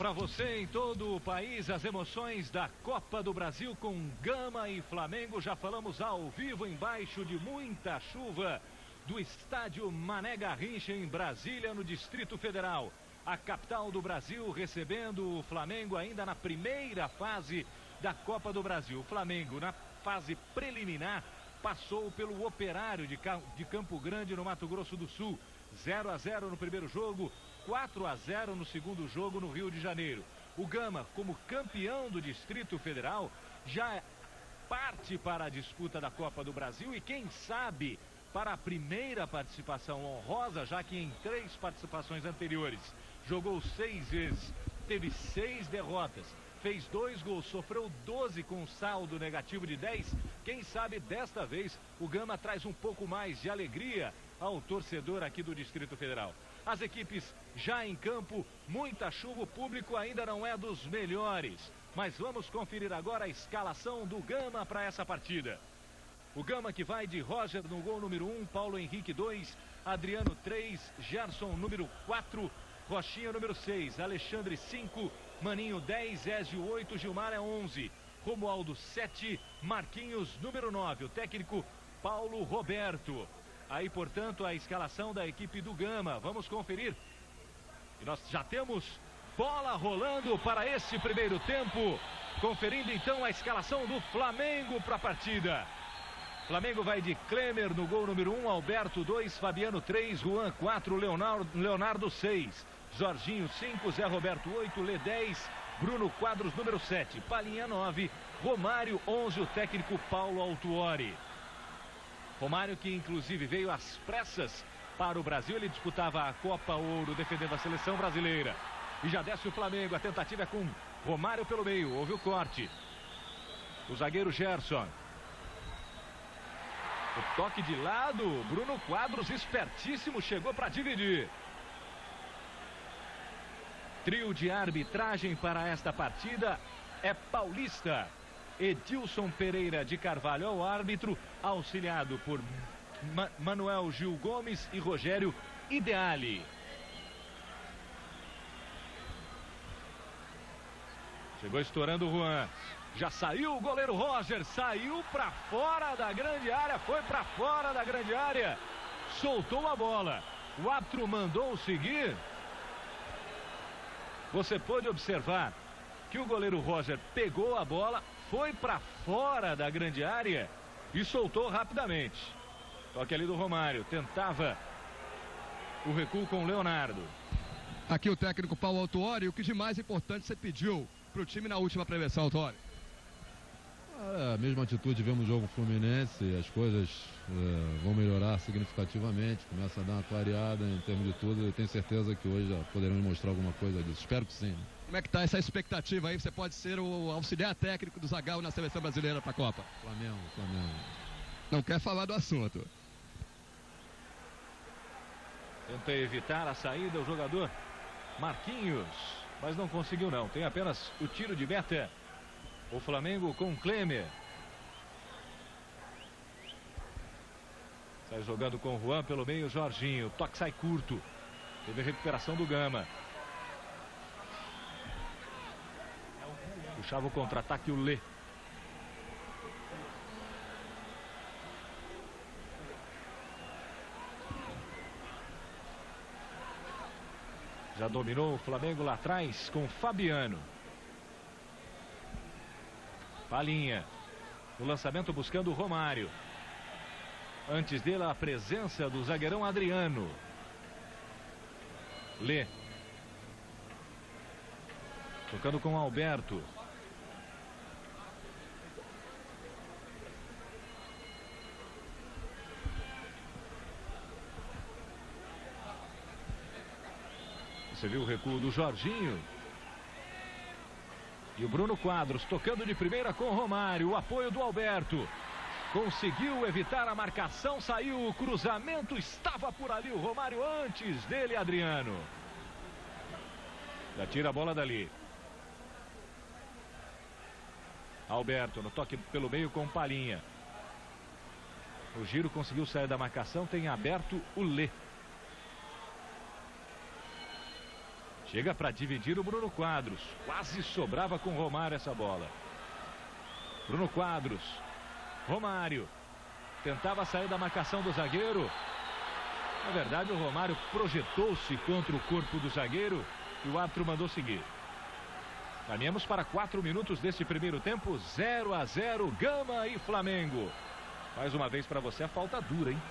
para você em todo o país as emoções da Copa do Brasil com Gama e Flamengo. Já falamos ao vivo embaixo de muita chuva do estádio Mané Garrincha em Brasília, no Distrito Federal. A capital do Brasil recebendo o Flamengo ainda na primeira fase da Copa do Brasil. O Flamengo na fase preliminar passou pelo Operário de Campo Grande, no Mato Grosso do Sul. 0-0 no primeiro jogo, 4-0 no segundo jogo no Rio de Janeiro. O Gama, como campeão do Distrito Federal, já parte para a disputa da Copa do Brasil e quem sabe para a primeira participação honrosa, já que em 3 participações anteriores jogou 6 vezes, teve 6 derrotas, fez 2 gols, sofreu 12 com saldo negativo de 10. Quem sabe desta vez o Gama traz um pouco mais de alegria ao torcedor aqui do Distrito Federal. As equipes já em campo, muita chuva, o público ainda não é dos melhores. Mas vamos conferir agora a escalação do Gama para essa partida. O Gama que vai de Roger no gol número 1, Paulo Henrique 2, Adriano 3, Gerson número 4, Rochinha número 6, Alexandre 5, Maninho 10, Ézio 8, Gilmar é 11, Romualdo 7, Marquinhos número 9, o técnico Paulo Roberto. Aí, portanto, a escalação da equipe do Gama. Vamos conferir. E nós já temos bola rolando para esse primeiro tempo. Conferindo então a escalação do Flamengo para a partida. Flamengo vai de Klemer no gol número 1, Alberto 2, Fabiano 3, Juan 4, Leonardo 6, Jorginho 5, Zé Roberto 8, Lê 10, Bruno Quadros número 7, Palinha 9, Romário 11, o técnico Paulo Autuori. Romário que inclusive veio às pressas para o Brasil, ele disputava a Copa Ouro defendendo a seleção brasileira. E já desce o Flamengo, a tentativa é com Romário pelo meio, houve o corte. O zagueiro Gerson. O toque de lado, Bruno Quadros, espertíssimo, chegou para dividir. Trio de arbitragem para esta partida é paulista. Edilson Pereira de Carvalho ao árbitro, auxiliado por Manuel Gil Gomes e Rogério Ideali. Chegou estourando o Juan. Já saiu o goleiro Roger, saiu para fora da grande área, foi para fora da grande área, soltou a bola. O árbitro mandou seguir. Você pôde observar que o goleiro Roger pegou a bola, foi para fora da grande área e soltou rapidamente. Toque ali do Romário, tentava o recuo com o Leonardo. Aqui o técnico Paulo Autuori, o que de mais importante você pediu para o time na última prevenção, Autuori? A mesma atitude vemos no jogo Fluminense, as coisas vão melhorar significativamente, começa a dar uma clareada em termos de tudo, eu tenho certeza que hoje já poderemos mostrar alguma coisa disso, espero que sim. Né? Como é que está essa expectativa aí? Você pode ser o auxiliar técnico do Zagallo na seleção brasileira para a Copa? Flamengo. Não quer falar do assunto. Tenta evitar a saída o jogador Marquinhos, mas não conseguiu não, tem apenas o tiro de meta. O Flamengo com Klemer. Sai jogando com o Juan pelo meio, Jorginho. Toque sai curto. Teve a recuperação do Gama. Puxava o contra-ataque o Lê. Já dominou o Flamengo lá atrás com Fabiano. Palinha. O lançamento buscando o Romário. Antes dele a presença do zagueirão Adriano. Lê. Tocando com Alberto. Você viu o recuo do Jorginho. E o Bruno Quadros tocando de primeira com o Romário. O apoio do Alberto. Conseguiu evitar a marcação. Saiu o cruzamento. Estava por ali o Romário antes dele, Adriano. Já tira a bola dali. Alberto no toque pelo meio com Palinha. O giro conseguiu sair da marcação. Tem aberto o Lê. Chega para dividir o Bruno Quadros. Quase sobrava com o Romário essa bola. Bruno Quadros. Romário. Tentava sair da marcação do zagueiro. Na verdade, o Romário projetou-se contra o corpo do zagueiro e o árbitro mandou seguir. Caminhamos para 4 minutos deste primeiro tempo. 0-0, Gama e Flamengo. Mais uma vez para você a falta dura, hein?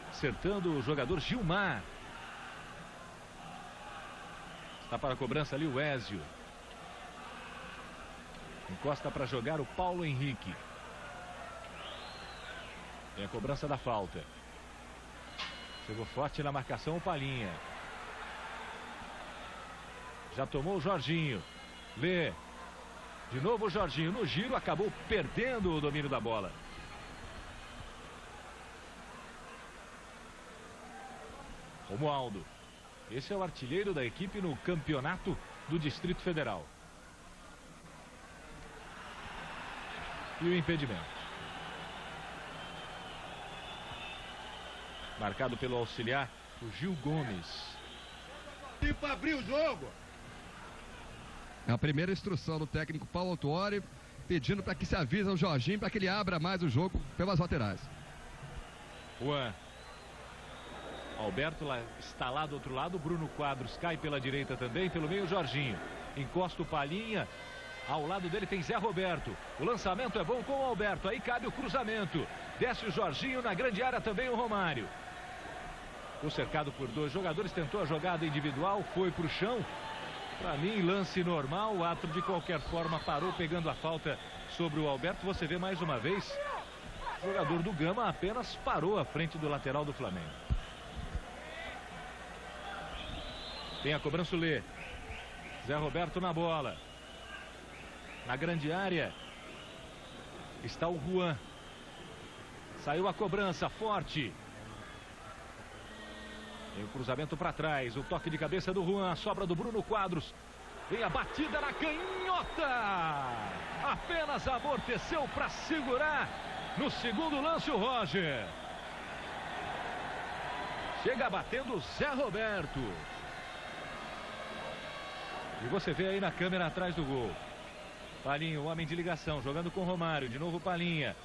Acertando o jogador Gilmar. Está para a cobrança ali o Ézio. Encosta para jogar o Paulo Henrique. Tem a cobrança da falta. Chegou forte na marcação o Palhinha. Já tomou o Jorginho. Lê. De novo o Jorginho no giro. Acabou perdendo o domínio da bola. Romualdo. Esse é o artilheiro da equipe no campeonato do Distrito Federal. E o impedimento. Marcado pelo auxiliar, o Gil Gomes. E para abrir o jogo. É a primeira instrução do técnico Paulo Autuori, pedindo para que se avise ao Jorginho para que ele abra mais o jogo pelas laterais. Juan. Alberto lá, está lá do outro lado. Bruno Quadros cai pela direita também. Pelo meio, Jorginho. Encosta o Palhinha. Ao lado dele tem Zé Roberto. O lançamento é bom com o Alberto. Aí cabe o cruzamento. Desce o Jorginho. Na grande área também o Romário. Ficou cercado por 2 jogadores. Tentou a jogada individual. Foi para o chão. Para mim, lance normal. O árbitro de qualquer forma parou pegando a falta sobre o Alberto. Você vê mais uma vez. O jogador do Gama apenas parou à frente do lateral do Flamengo. Tem a cobrança o Lê. Zé Roberto na bola. Na grande área está o Juan. Saiu a cobrança forte. Tem o cruzamento para trás. O toque de cabeça do Juan. A sobra do Bruno Quadros. Vem a batida na canhota. Apenas amorteceu para segurar. No segundo lance o Roger. Chega batendo o Zé Roberto. E você vê aí na câmera atrás do gol. Palhinha, o homem de ligação, jogando com o Romário. De novo Palhinha.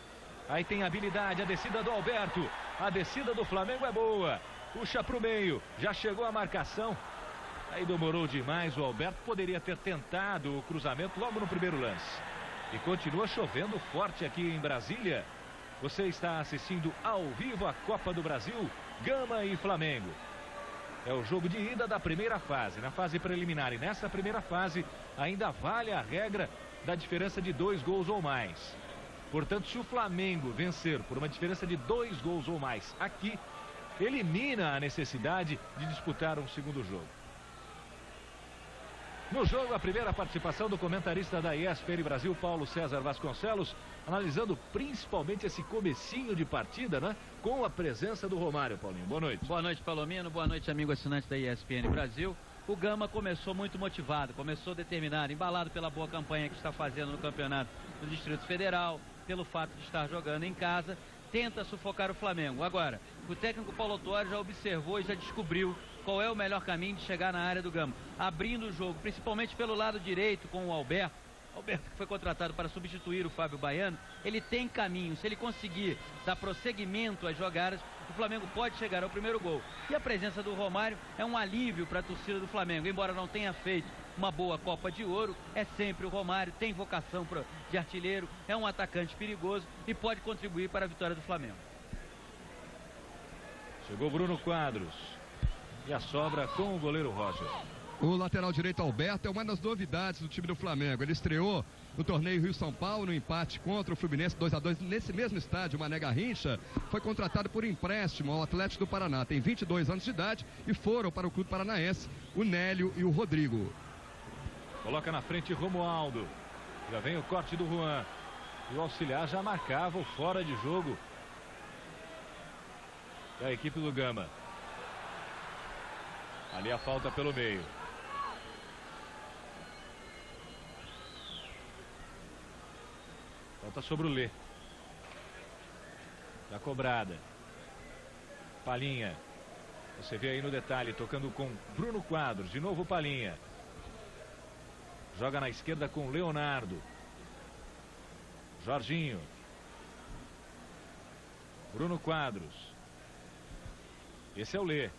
Aí tem habilidade, a descida do Alberto. A descida do Flamengo é boa. Puxa para o meio. Já chegou a marcação. Aí demorou demais. O Alberto poderia ter tentado o cruzamento logo no primeiro lance. E continua chovendo forte aqui em Brasília. Você está assistindo ao vivo a Copa do Brasil, Gama e Flamengo. É o jogo de ida da primeira fase, na fase preliminar. E nessa primeira fase ainda vale a regra da diferença de 2 gols ou mais. Portanto, se o Flamengo vencer por uma diferença de 2 gols ou mais aqui, elimina a necessidade de disputar um segundo jogo. No jogo, a primeira participação do comentarista da ESPN Brasil, Paulo César Vasconcelos, analisando principalmente esse comecinho de partida, né? Com a presença do Romário, Paulinho. Boa noite. Boa noite, Palomino. Boa noite, amigo assinante da ESPN Brasil. O Gama começou muito motivado, começou determinado, embalado pela boa campanha que está fazendo no campeonato do Distrito Federal, pelo fato de estar jogando em casa, tenta sufocar o Flamengo. Agora, o técnico Paulo Autuori já observou e já descobriu qual é o melhor caminho de chegar na área do Gama, abrindo o jogo, principalmente pelo lado direito com o Alberto. Alberto, que foi contratado para substituir o Fábio Baiano, ele tem caminho. Se ele conseguir dar prosseguimento às jogadas, o Flamengo pode chegar ao primeiro gol. E a presença do Romário é um alívio para a torcida do Flamengo. Embora não tenha feito uma boa Copa de Ouro, é sempre o Romário, tem vocação de artilheiro, é um atacante perigoso e pode contribuir para a vitória do Flamengo. Chegou Bruno Quadros. E a sobra com o goleiro Roger. O lateral direito Alberto é uma das novidades do time do Flamengo. Ele estreou no torneio Rio-São Paulo, no empate contra o Fluminense 2-2 nesse mesmo estádio, Mané Garrincha. Foi contratado por empréstimo ao Atlético do Paraná. Tem 22 anos de idade e foram para o Clube Paranaense o Nélio e o Rodrigo. Coloca na frente Romualdo. Já vem o corte do Juan. E o auxiliar já marcava o fora de jogo da equipe do Gama. Ali a falta pelo meio. Falta sobre o Lê. Já cobrada. Palhinha. Você vê aí no detalhe, tocando com Bruno Quadros. De novo Palhinha. Joga na esquerda com Leonardo. Jorginho. Bruno Quadros. Esse é o Lê.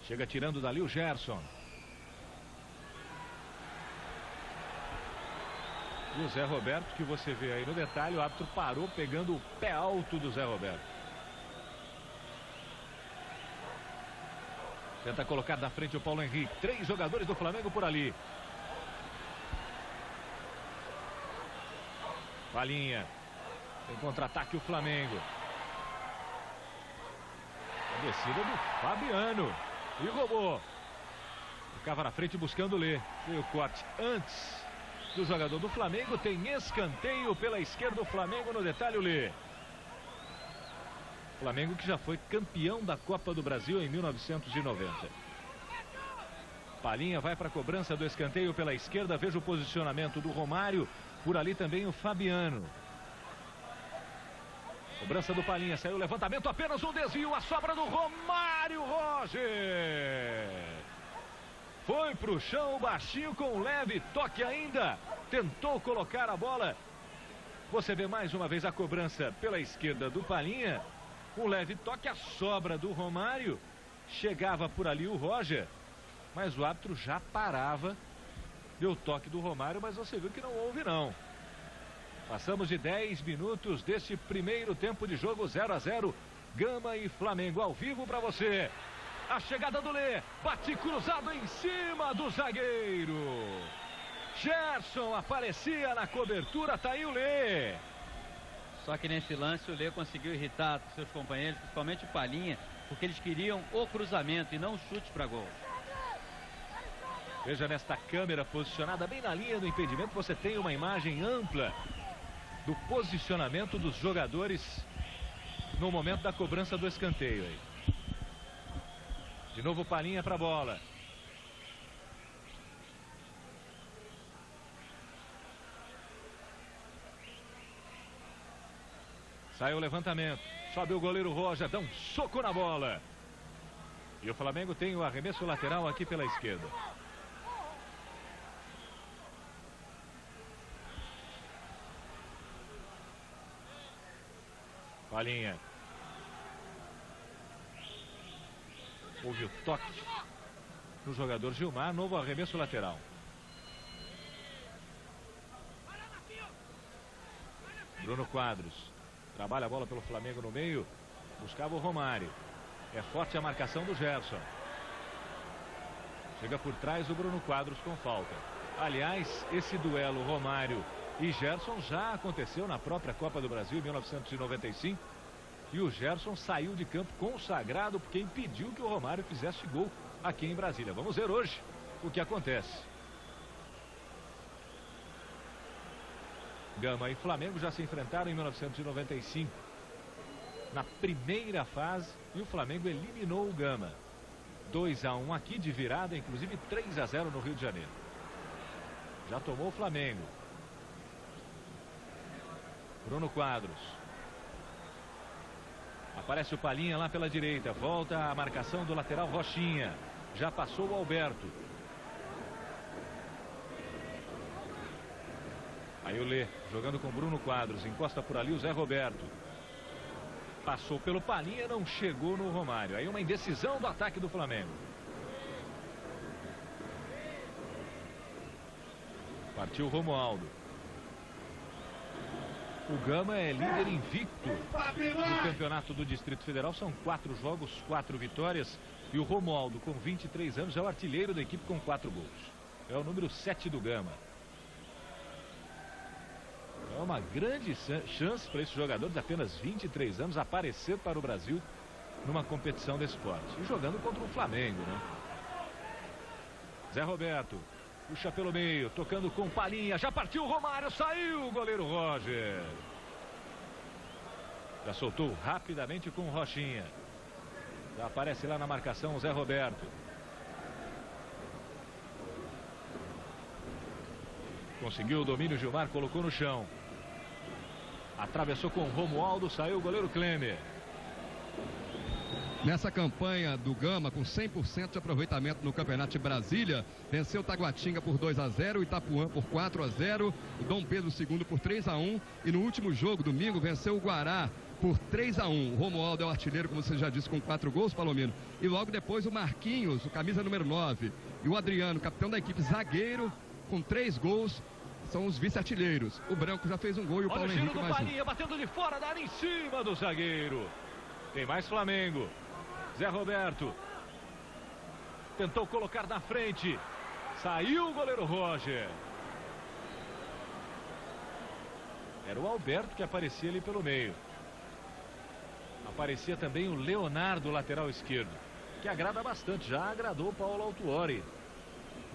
Chega tirando dali o Gerson. E o Zé Roberto, que você vê aí no detalhe, o árbitro parou pegando o pé alto do Zé Roberto. Tenta colocar na frente o Paulo Henrique. 3 jogadores do Flamengo por ali. Palinha. Tem contra-ataque o Flamengo. A descida do Fabiano. E roubou. Ficava na frente buscando o Lê. Veio o corte antes do jogador do Flamengo. Tem escanteio pela esquerda do Flamengo. No detalhe o Lê. Flamengo que já foi campeão da Copa do Brasil em 1990. Palinha vai para a cobrança do escanteio pela esquerda. Veja o posicionamento do Romário. Por ali também o Fabiano. Cobrança do Palinha. Saiu o levantamento. Apenas um desvio. A sobra do Romário. Roger. Foi para o chão baixinho com um leve toque ainda. Tentou colocar a bola. Você vê mais uma vez a cobrança pela esquerda do Palinha. Um leve toque. A sobra do Romário. Chegava por ali o Roger. Mas o árbitro já parava. Deu o toque do Romário, mas você viu que não houve não. Passamos de 10 minutos deste primeiro tempo de jogo. 0 a 0. Gama e Flamengo ao vivo para você. A chegada do Lê. Bate cruzado em cima do zagueiro. Gerson aparecia na cobertura. Tá aí o Lê. Só que nesse lance o Lê conseguiu irritar seus companheiros, principalmente o Palinha, porque eles queriam o cruzamento e não o chute para gol. Veja nesta câmera posicionada bem na linha do impedimento, você tem uma imagem ampla do posicionamento dos jogadores no momento da cobrança do escanteio aí. De novo Palinha para a bola. Sai o levantamento. Sobe o goleiro Roger, dá um soco na bola. E o Flamengo tem o arremesso lateral aqui pela esquerda. Palinha. Houve o toque no jogador Gilmar. Novo arremesso lateral. Bruno Quadros. Trabalha a bola pelo Flamengo no meio. Buscava o Romário. É forte a marcação do Gerson. Chega por trás o Bruno Quadros com falta. Aliás, esse duelo Romário e Gerson já aconteceu na própria Copa do Brasil em 1995. E o Gerson saiu de campo consagrado porque impediu que o Romário fizesse gol aqui em Brasília. Vamos ver hoje o que acontece. Gama e Flamengo já se enfrentaram em 1995. Na primeira fase, e o Flamengo eliminou o Gama. 2 a 1 aqui de virada, inclusive 3 a 0 no Rio de Janeiro. Já tomou o Flamengo. Bruno Quadros. Aparece o Palinha lá pela direita. Volta a marcação do lateral Rochinha. Já passou o Alberto. Aí o Lê, jogando com Bruno Quadros. Encosta por ali o Zé Roberto. Passou pelo Palinha, não chegou no Romário. Aí uma indecisão do ataque do Flamengo. Partiu o Romualdo. O Gama é líder invicto no campeonato do Distrito Federal. São 4 jogos, 4 vitórias. E o Romualdo, com 23 anos, é o artilheiro da equipe com 4 gols. É o número 7 do Gama. É uma grande chance para esse jogador de apenas 23 anos aparecer para o Brasil numa competição desse esporte. E jogando contra o Flamengo, né? Zé Roberto. Puxa pelo meio, tocando com Palinha. Já partiu o Romário, saiu o goleiro Roger. Já soltou rapidamente com o Rochinha. Já aparece lá na marcação o Zé Roberto. Conseguiu o domínio, Gilmar colocou no chão. Atravessou com o Romualdo, saiu o goleiro Klemer. Nessa campanha do Gama, com 100% de aproveitamento no Campeonato de Brasília, venceu Taguatinga por 2-0, Itapuã por 4-0, o Dom Pedro II por 3-1 e no último jogo, domingo, venceu o Guará por 3-1. O Romualdo é o artilheiro, como você já disse, com 4 gols, Palomino. E logo depois o Marquinhos, o camisa número 9, e o Adriano, capitão da equipe, zagueiro, com 3 gols, são os vice-artilheiros. O Branco já fez um gol e o Paulo Henrique mais Palinha, batendo de fora da área em cima do zagueiro. Tem mais Flamengo. Zé Roberto tentou colocar na frente. Saiu o goleiro Roger. Era o Alberto que aparecia ali pelo meio. Aparecia também o Leonardo, lateral esquerdo, que agrada bastante. Já agradou o Paulo Autuori.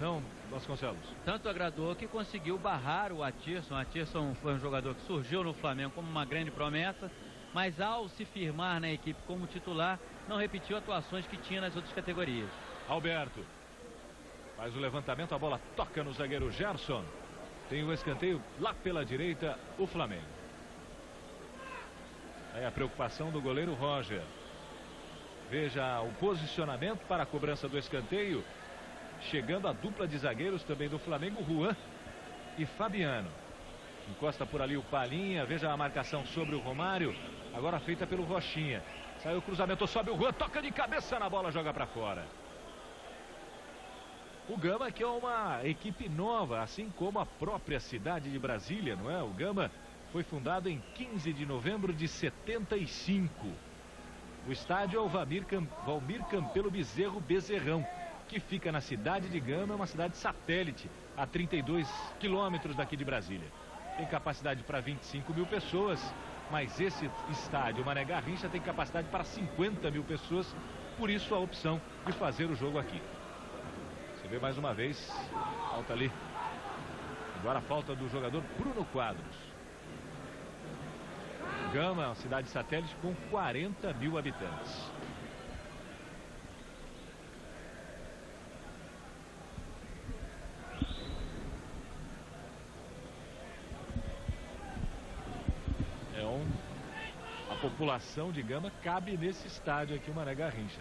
Não, Vasconcelos? Tanto agradou que conseguiu barrar o Atirson. O Atirson foi um jogador que surgiu no Flamengo como uma grande promessa, mas ao se firmar na equipe como titular, não repetiu atuações que tinha nas outras categorias. Alberto faz o levantamento, a bola toca no zagueiro Gerson. Tem o escanteio lá pela direita, o Flamengo. Aí a preocupação do goleiro Roger. Veja o posicionamento para a cobrança do escanteio. Chegando a dupla de zagueiros também do Flamengo, Juan e Fabiano. Encosta por ali o Palinha, veja a marcação sobre o Romário, agora feita pelo Rochinha. Saiu o cruzamento, sobe o Juan, toca de cabeça na bola, joga para fora. O Gama, que é uma equipe nova, assim como a própria cidade de Brasília, não é? O Gama foi fundado em 15 de novembro de 75. O estádio é o Valmir Campelo Bezerro Bezerrão, que fica na cidade de Gama, uma cidade satélite, a 32 quilômetros daqui de Brasília. Tem capacidade para 25 mil pessoas, mas esse estádio, Mané Garrincha, tem capacidade para 50 mil pessoas, por isso a opção de fazer o jogo aqui. Você vê mais uma vez, falta ali. Agora a falta do jogador Bruno Quadros. Gama, uma cidade satélite com 40 mil habitantes. A população de Gama cabe nesse estádio aqui, o Mané Garrincha.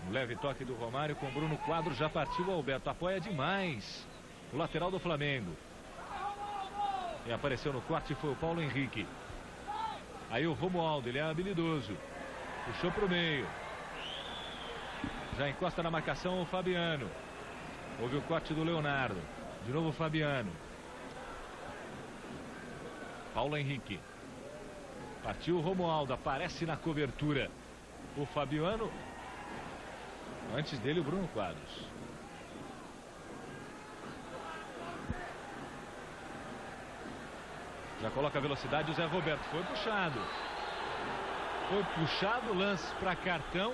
Um leve toque do Romário com Bruno Quadros, já partiu o Alberto, apoia demais o lateral do Flamengo. E apareceu no corte foi o Paulo Henrique. Aí o Romualdo, ele é habilidoso, puxou para o meio, já encosta na marcação o Fabiano. Houve o corte do Leonardo, de novo o Fabiano. Paulo Henrique. Partiu o Romualdo, aparece na cobertura o Fabiano. Antes dele o Bruno Quadros. Já coloca a velocidade o Zé Roberto. Foi puxado. Foi puxado, lance para cartão.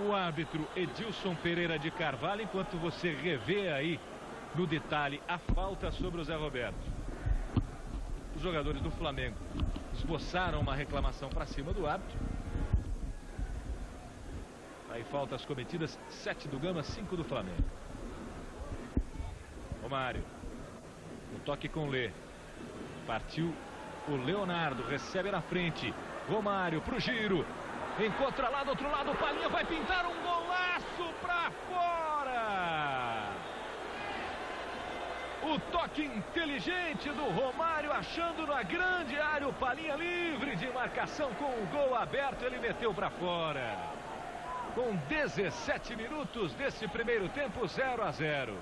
O árbitro Edilson Pereira de Carvalho, enquanto você revê aí no detalhe a falta sobre o Zé Roberto. Os jogadores do Flamengo esboçaram uma reclamação para cima do árbitro. Aí faltas cometidas, 7 do Gama, 5 do Flamengo. Romário. O toque com Lê. Partiu o Leonardo, recebe na frente. Romário pro giro. Encontra lá do outro lado, o Palinha vai pintar um golaço para fora. O toque inteligente do Romário, achando na grande área o Palinha livre de marcação com o gol aberto, ele meteu para fora. Com 17 minutos desse primeiro tempo, 0-0.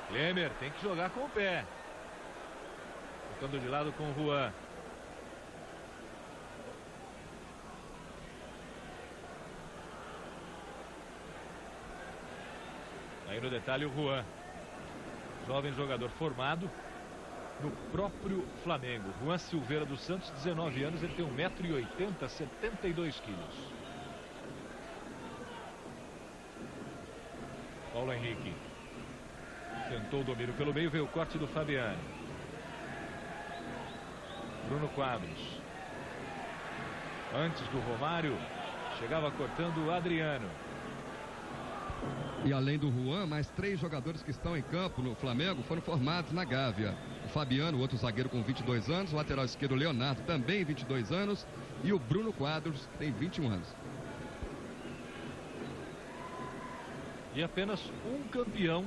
Lemer tem que jogar com o pé. Tocando de lado com o Juan. Aí no detalhe o Juan, jovem jogador formado no próprio Flamengo. Juan Silveira dos Santos, 19 anos, ele tem 1,80 m, 72 quilos. Paulo Henrique tentou o domínio pelo meio, veio o corte do Fabiano. Bruno Quadros. Antes do Romário, chegava cortando o Adriano. E além do Juan, mais 3 jogadores que estão em campo no Flamengo foram formados na Gávea. O Fabiano, outro zagueiro com 22 anos, o lateral esquerdo Leonardo, também 22 anos, e o Bruno Quadros, que tem 21 anos. E apenas um campeão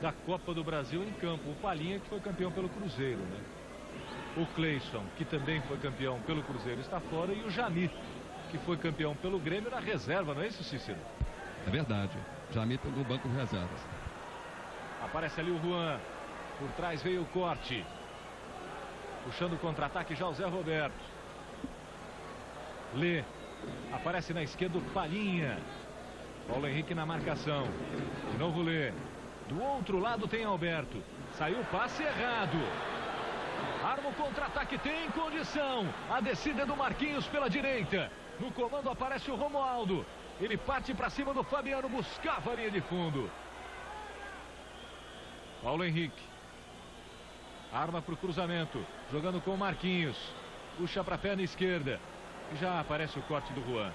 da Copa do Brasil em campo, o Palhinha, que foi campeão pelo Cruzeiro, né? O Cleison, que também foi campeão pelo Cruzeiro, está fora, e o Jamir, que foi campeão pelo Grêmio na reserva, não é isso, Cícero? É verdade. Jamir no banco de reservas. Aparece ali o Juan. Por trás veio o corte. Puxando o contra-ataque já o Zé Roberto. Lê. Aparece na esquerda o Palhinha. Paulo Henrique na marcação. De novo Lê. Do outro lado tem Alberto. Saiu o passe errado. Arma o contra-ataque, tem condição. A descida é do Marquinhos pela direita. No comando aparece o Romualdo. Ele parte para cima do Fabiano, buscava a linha de fundo. Paulo Henrique. Arma para o cruzamento. Jogando com o Marquinhos. Puxa para a perna esquerda. E já aparece o corte do Juan.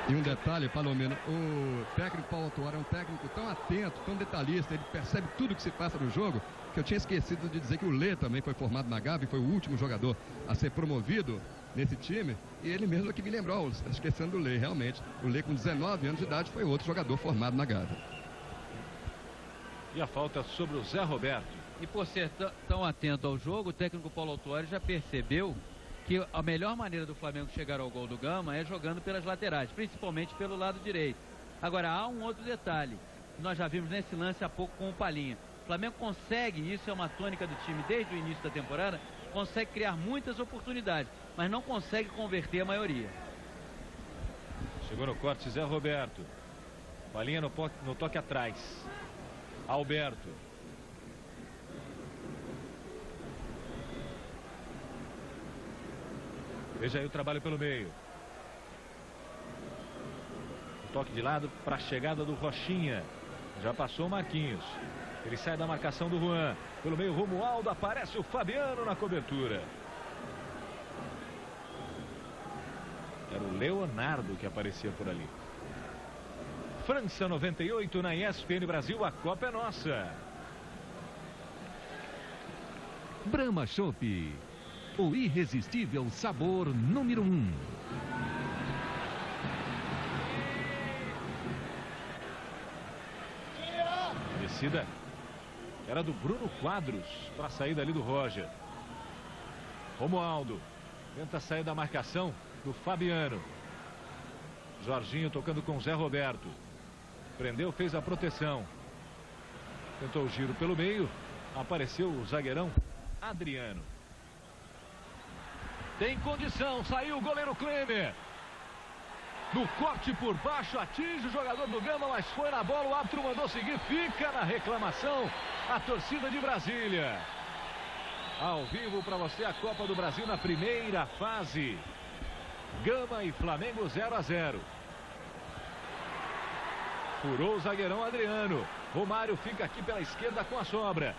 E um detalhe, Palomino, o técnico Paulo Autuori é um técnico tão atento, tão detalhista, ele percebe tudo que se passa no jogo, que eu tinha esquecido de dizer que o Lê também foi formado na Gávea e foi o último jogador a ser promovido nesse time, e ele mesmo é que me lembrou, esquecendo do Lê, realmente. O Lê, com 19 anos de idade, foi outro jogador formado na Gávea. E a falta sobre o Zé Roberto. E por ser tão atento ao jogo, o técnico Paulo Autuori já percebeu que a melhor maneira do Flamengo chegar ao gol do Gama é jogando pelas laterais, principalmente pelo lado direito. Agora, há um outro detalhe, nós já vimos nesse lance há pouco com o Palhinha. O Flamengo consegue, isso é uma tônica do time desde o início da temporada, consegue criar muitas oportunidades, mas não consegue converter a maioria. Chegou no corte Zé Roberto. Palhinha no toque atrás. Alberto. Veja aí o trabalho pelo meio. O toque de lado para a chegada do Rochinha. Já passou o Marquinhos. Ele sai da marcação do Juan. Pelo meio, Romualdo, aparece o Fabiano na cobertura. Era o Leonardo que aparecia por ali. França 98 na ESPN Brasil, a Copa é nossa. Brahma Chopp, o irresistível sabor número 1. Descida era do Bruno Quadros para a saída ali do Roger. Romualdo tenta sair da marcação do Fabiano. Jorginho tocando com Zé Roberto. Prendeu, fez a proteção. Tentou o giro pelo meio. Apareceu o zagueirão Adriano. Tem condição, saiu o goleiro Klemer. No corte por baixo, atinge o jogador do Gama, mas foi na bola, o árbitro mandou seguir, fica na reclamação a torcida de Brasília. Ao vivo para você a Copa do Brasil na primeira fase. Gama e Flamengo 0-0. Furou o zagueirão Adriano. Romário fica aqui pela esquerda com a sobra.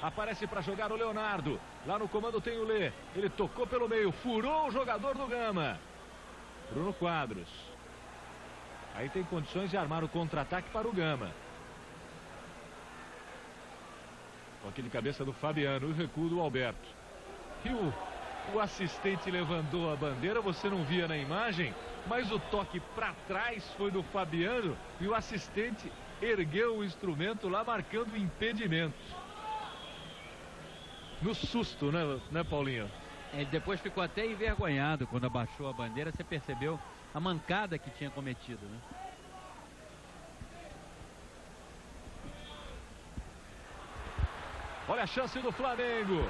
Aparece para jogar o Leonardo. Lá no comando tem o Lê. Ele tocou pelo meio, furou o jogador do Gama. Bruno Quadros. Aí tem condições de armar o contra-ataque para o Gama. Toque de cabeça do Fabiano, o recuo do Alberto. E o assistente levantou a bandeira, você não via na imagem, mas o toque para trás foi do Fabiano e o assistente ergueu o instrumento lá marcando impedimento. No susto, né, Paulinho? Ele depois ficou até envergonhado quando abaixou a bandeira. Você percebeu a mancada que tinha cometido, né? Olha a chance do Flamengo.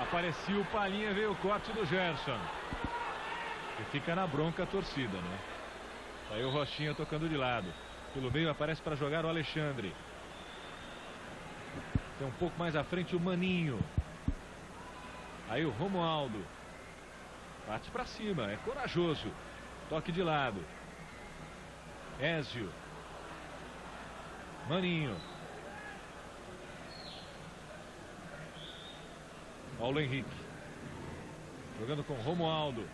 Apareceu o Palhinha, veio o corte do Gerson. E fica na bronca a torcida, né? Aí o Rochinha tocando de lado. Pelo meio aparece para jogar o Alexandre. Tem um pouco mais à frente o Maninho. Aí o Romualdo. Bate para cima, é corajoso. Toque de lado. Ézio. Maninho. Paulo Henrique. Jogando com Romualdo.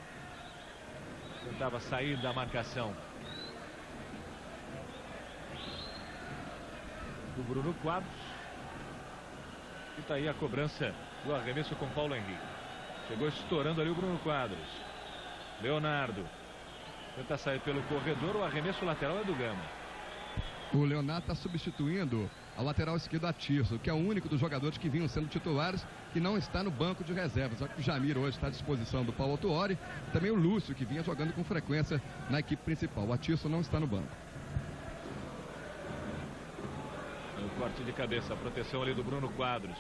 Tentava sair da marcação. do Bruno Quadros. E tá aí a cobrança do arremesso com Paulo Henrique. Chegou estourando ali o Bruno Quadros. Leonardo tenta sair pelo corredor, o arremesso lateral é do Gama. O Leonardo está substituindo a lateral esquerdo Atirso, que é o único dos jogadores que vinham sendo titulares que não está no banco de reservas. Só que o Jamir hoje está à disposição do Paulo Autuori, também o Lúcio, que vinha jogando com frequência na equipe principal. O Atirso não está no banco. O corte de cabeça, a proteção ali do Bruno Quadros.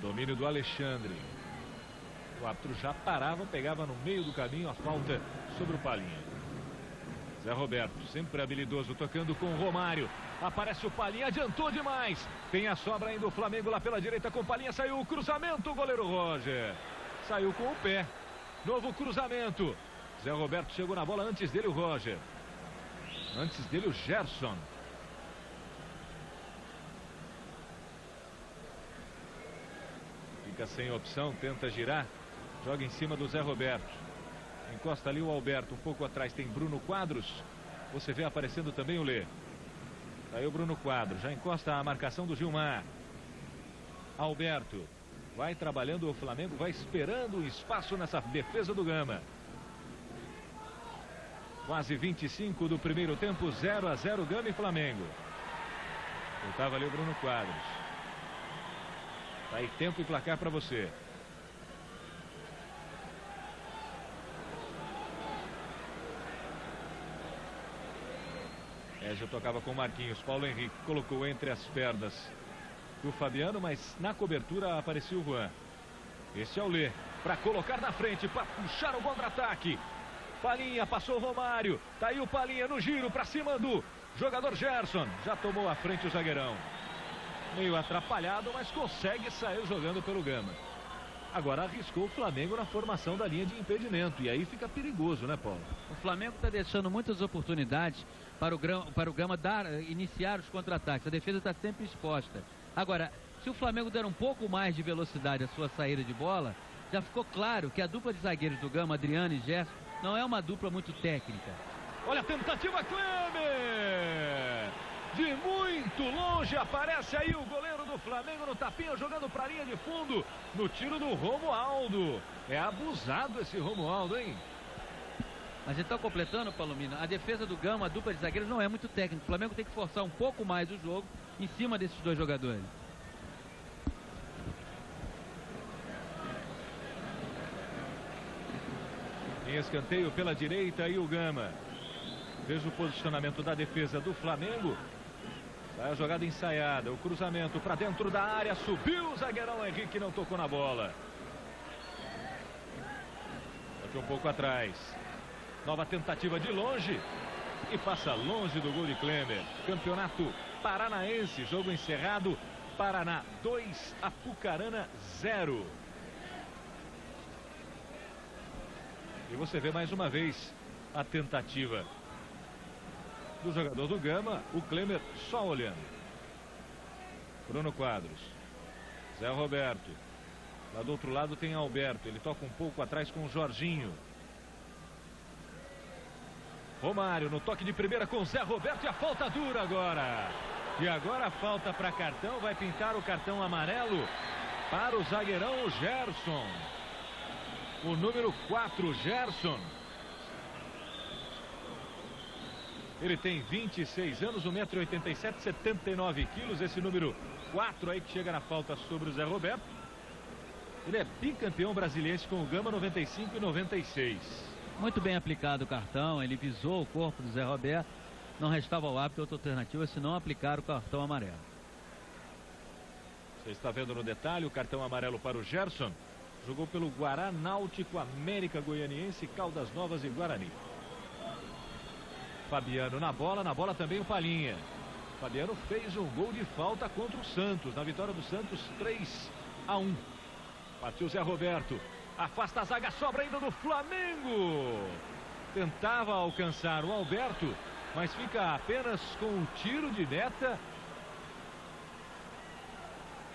Domínio do Alexandre. O árbitro já parava, pegava no meio do caminho a falta sobre o Palinha. Zé Roberto, sempre habilidoso, tocando com o Romário. Aparece o Palinha, adiantou demais. Tem a sobra ainda o Flamengo lá pela direita com o Palinha. Saiu o cruzamento, o goleiro Roger. Saiu com o pé. Novo cruzamento. Zé Roberto chegou na bola, antes dele o Roger. Antes dele o Gerson. Fica sem opção, tenta girar. Joga em cima do Zé Roberto. Encosta ali o Alberto. Um pouco atrás tem Bruno Quadros. Você vê aparecendo também o Lê. Aí o Bruno Quadros. Já encosta a marcação do Gilmar. Alberto. Vai trabalhando o Flamengo. Vai esperando o espaço nessa defesa do Gama. Quase 25 do primeiro tempo. 0-0 Gama e Flamengo. Voltava ali o Bruno Quadros. Tá aí tempo e placar para você. Já tocava com o Marquinhos. Paulo Henrique colocou entre as pernas do Fabiano, mas na cobertura apareceu o Juan. Esse é o Lê, para colocar na frente, para puxar o contra-ataque. Palinha, passou o Romário. Tá aí o Palinha no giro, para cima do jogador Gerson. Já tomou à frente o zagueirão. Meio atrapalhado, mas consegue sair jogando pelo Gama. Agora arriscou o Flamengo na formação da linha de impedimento. E aí fica perigoso, né, Paulo? O Flamengo está deixando muitas oportunidades para o Gama iniciar os contra-ataques. A defesa está sempre exposta. Agora, se o Flamengo der um pouco mais de velocidade à sua saída de bola, já ficou claro que a dupla de zagueiros do Gama, Adriano e Gerson, não é uma dupla muito técnica. Olha a tentativa, Klemer! De muito longe aparece aí o goleiro do Flamengo no tapinha, jogando para a linha de fundo, no tiro do Romualdo. É abusado esse Romualdo, hein? Mas então, completando, Palomino, a defesa do Gama, a dupla de zagueiros, não é muito técnica. O Flamengo tem que forçar um pouco mais o jogo em cima desses dois jogadores. Em escanteio pela direita aí o Gama. Veja o posicionamento da defesa do Flamengo. Sai a jogada ensaiada, o cruzamento para dentro da área, subiu o zagueirão Henrique, não tocou na bola. Aqui um pouco atrás. Nova tentativa de longe e passa longe do gol de Klemer. Campeonato Paranaense, jogo encerrado. Paraná 2, Apucarana 0. E você vê mais uma vez a tentativa do jogador do Gama, o Klemer só olhando. Bruno Quadros. Zé Roberto. Lá do outro lado tem Alberto. Ele toca um pouco atrás com o Jorginho. Romário no toque de primeira com Zé Roberto e a falta dura agora. E agora a falta para cartão. Vai pintar o cartão amarelo para o zagueirão Gerson. O número 4, Gerson. Ele tem 26 anos, 1,87 m, 79 quilos. Esse número 4 aí que chega na falta sobre o Zé Roberto. Ele é bicampeão brasiliense com o Gama 95 e 96. Muito bem aplicado o cartão, ele visou o corpo do Zé Roberto. Não restava ao árbitro outra alternativa senão aplicar o cartão amarelo. Você está vendo no detalhe o cartão amarelo para o Gerson. Jogou pelo Guará, Náutico, América Goianiense, Caldas Novas e Guarani. Fabiano na bola também o Palinha. Fabiano fez um gol de falta contra o Santos, na vitória do Santos 3-1. Partiu Zé Roberto, afasta a zaga, sobra ainda do Flamengo. Tentava alcançar o Alberto, mas fica apenas com um tiro de meta.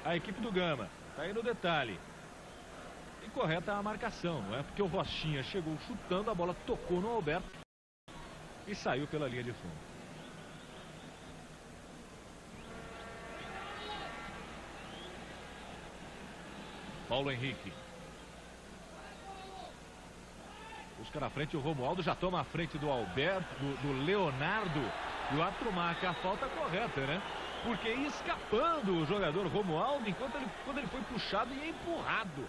A equipe do Gama, tá aí no detalhe. correta a marcação, não é? Porque o Rochinha chegou chutando, a bola tocou no Alberto e saiu pela linha de fundo. Paulo Henrique. Busca na frente o Romualdo, já toma a frente do Alberto, do Leonardo. E o árbitro marca a falta correta, né? Porque ia escapando o jogador Romualdo, quando ele foi puxado e empurrado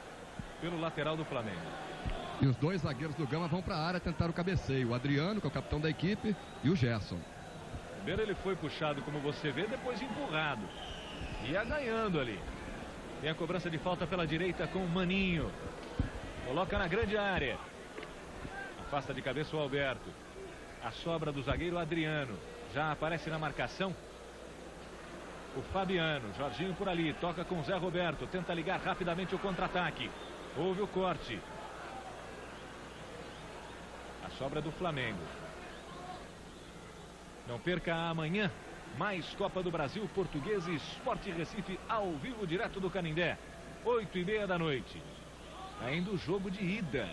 pelo lateral do Flamengo. E os dois zagueiros do Gama vão para a área tentar o cabeceio. O Adriano, que é o capitão da equipe, e o Gerson. Primeiro ele foi puxado, como você vê, depois empurrado. Ia ganhando ali. Tem a cobrança de falta pela direita com o Maninho. Coloca na grande área. Afasta de cabeça o Alberto. A sobra do zagueiro Adriano. Já aparece na marcação o Fabiano. Jorginho por ali. Toca com o Zé Roberto. Tenta ligar rapidamente o contra-ataque. Houve o corte. A sobra do Flamengo. Não perca amanhã mais Copa do Brasil, Portuguesa e Sport Recife ao vivo direto do Canindé. 8h30 da noite. Ainda o jogo de ida.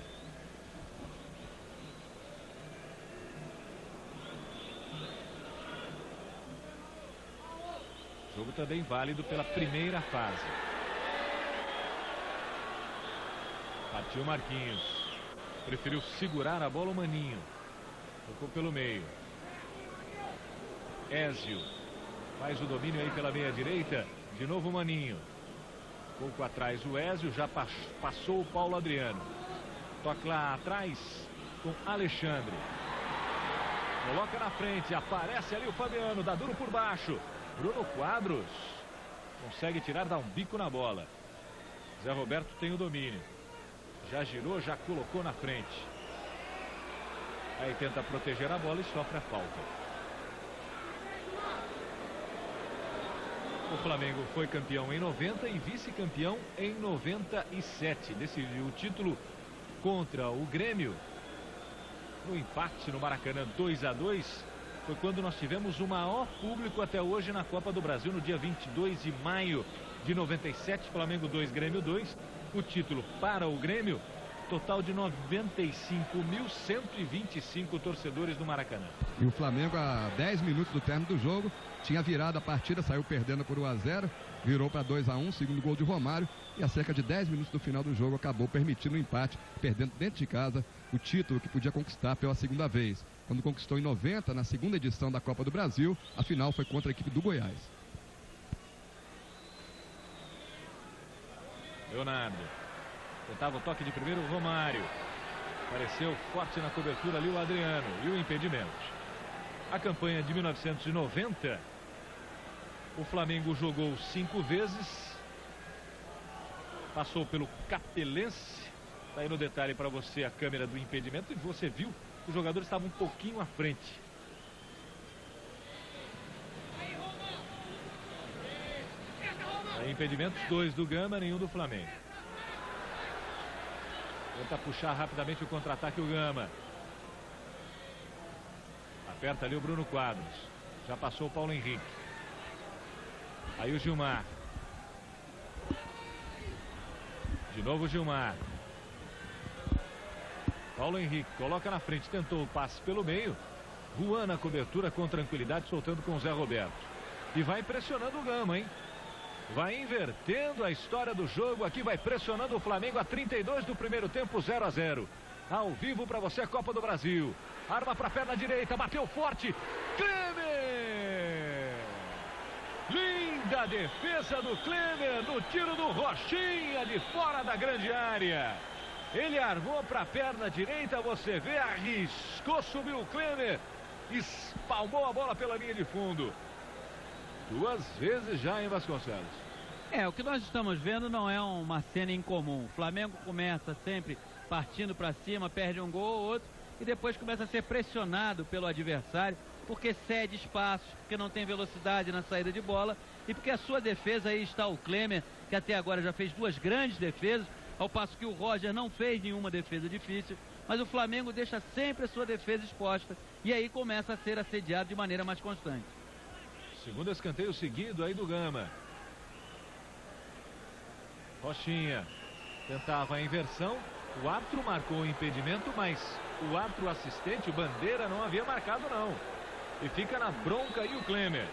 Jogo também válido pela primeira fase. Partiu Marquinhos. Preferiu segurar a bola o Maninho. Tocou pelo meio. Ézio. Faz o domínio aí pela meia direita. De novo o Maninho. Pouco atrás o Ézio. Já passou o Paulo Adriano. Toca lá atrás com Alexandre. Coloca na frente. Aparece ali o Fabiano. Dá duro por baixo. Bruno Quadros consegue tirar, dá um bico na bola. Zé Roberto tem o domínio. Já girou, já colocou na frente. Aí tenta proteger a bola e sofre a falta. O Flamengo foi campeão em 90 e vice-campeão em 97. Decidiu o título contra o Grêmio no empate no Maracanã 2-2. Foi quando nós tivemos o maior público até hoje na Copa do Brasil, no dia 22 de maio de 97, Flamengo 2, Grêmio 2. O título para o Grêmio, total de 95.125 torcedores do Maracanã. E o Flamengo, a 10 minutos do término do jogo, tinha virado a partida, saiu perdendo por 1-0, virou para 2-1, segundo gol de Romário, e a cerca de 10 minutos do final do jogo acabou permitindo o empate, perdendo dentro de casa o título que podia conquistar pela segunda vez. Quando conquistou em 90, na segunda edição da Copa do Brasil, a final foi contra a equipe do Goiás. Leonardo. Tentava o toque de primeiro o Romário. Apareceu forte na cobertura ali o Adriano. E o impedimento. A campanha de 1990, o Flamengo jogou 5 vezes. Passou pelo Capelense. Está aí no detalhe para você a câmera do impedimento. E você viu que os jogadores estavam um pouquinho à frente. Aí impedimentos, 2 do Gama, nenhum do Flamengo. Tenta puxar rapidamente o contra-ataque o Gama. Aperta ali o Bruno Quadros. Já passou o Paulo Henrique. Aí o Gilmar. De novo o Gilmar. Paulo Henrique coloca na frente, tentou o passe pelo meio. Juan na cobertura com tranquilidade, soltando com o Zé Roberto. E vai pressionando o Gama, hein? Vai invertendo a história do jogo aqui, vai pressionando o Flamengo a 32 do primeiro tempo, 0-0. Ao vivo para você, Copa do Brasil. Arma para a perna direita, bateu forte. Klemer! Linda defesa do Klemer no tiro do Rochinha de fora da grande área. Ele armou para a perna direita, você vê, arriscou, subiu o Klemer, espalmou a bola pela linha de fundo. 2 vezes já em Vasconcelos. O que nós estamos vendo não é uma cena incomum. O Flamengo começa sempre partindo para cima, perde um gol ou outro, e depois começa a ser pressionado pelo adversário, porque cede espaço, porque não tem velocidade na saída de bola, e porque a sua defesa, aí está o Klemer, que até agora já fez 2 grandes defesas, ao passo que o Roger não fez nenhuma defesa difícil, mas o Flamengo deixa sempre a sua defesa exposta, e aí começa a ser assediado de maneira mais constante. Segundo escanteio seguido aí do Gama. Rochinha. Tentava a inversão, o árbitro marcou o impedimento, mas o árbitro assistente, o Bandeira, não havia marcado não. E fica na bronca aí o Klemer.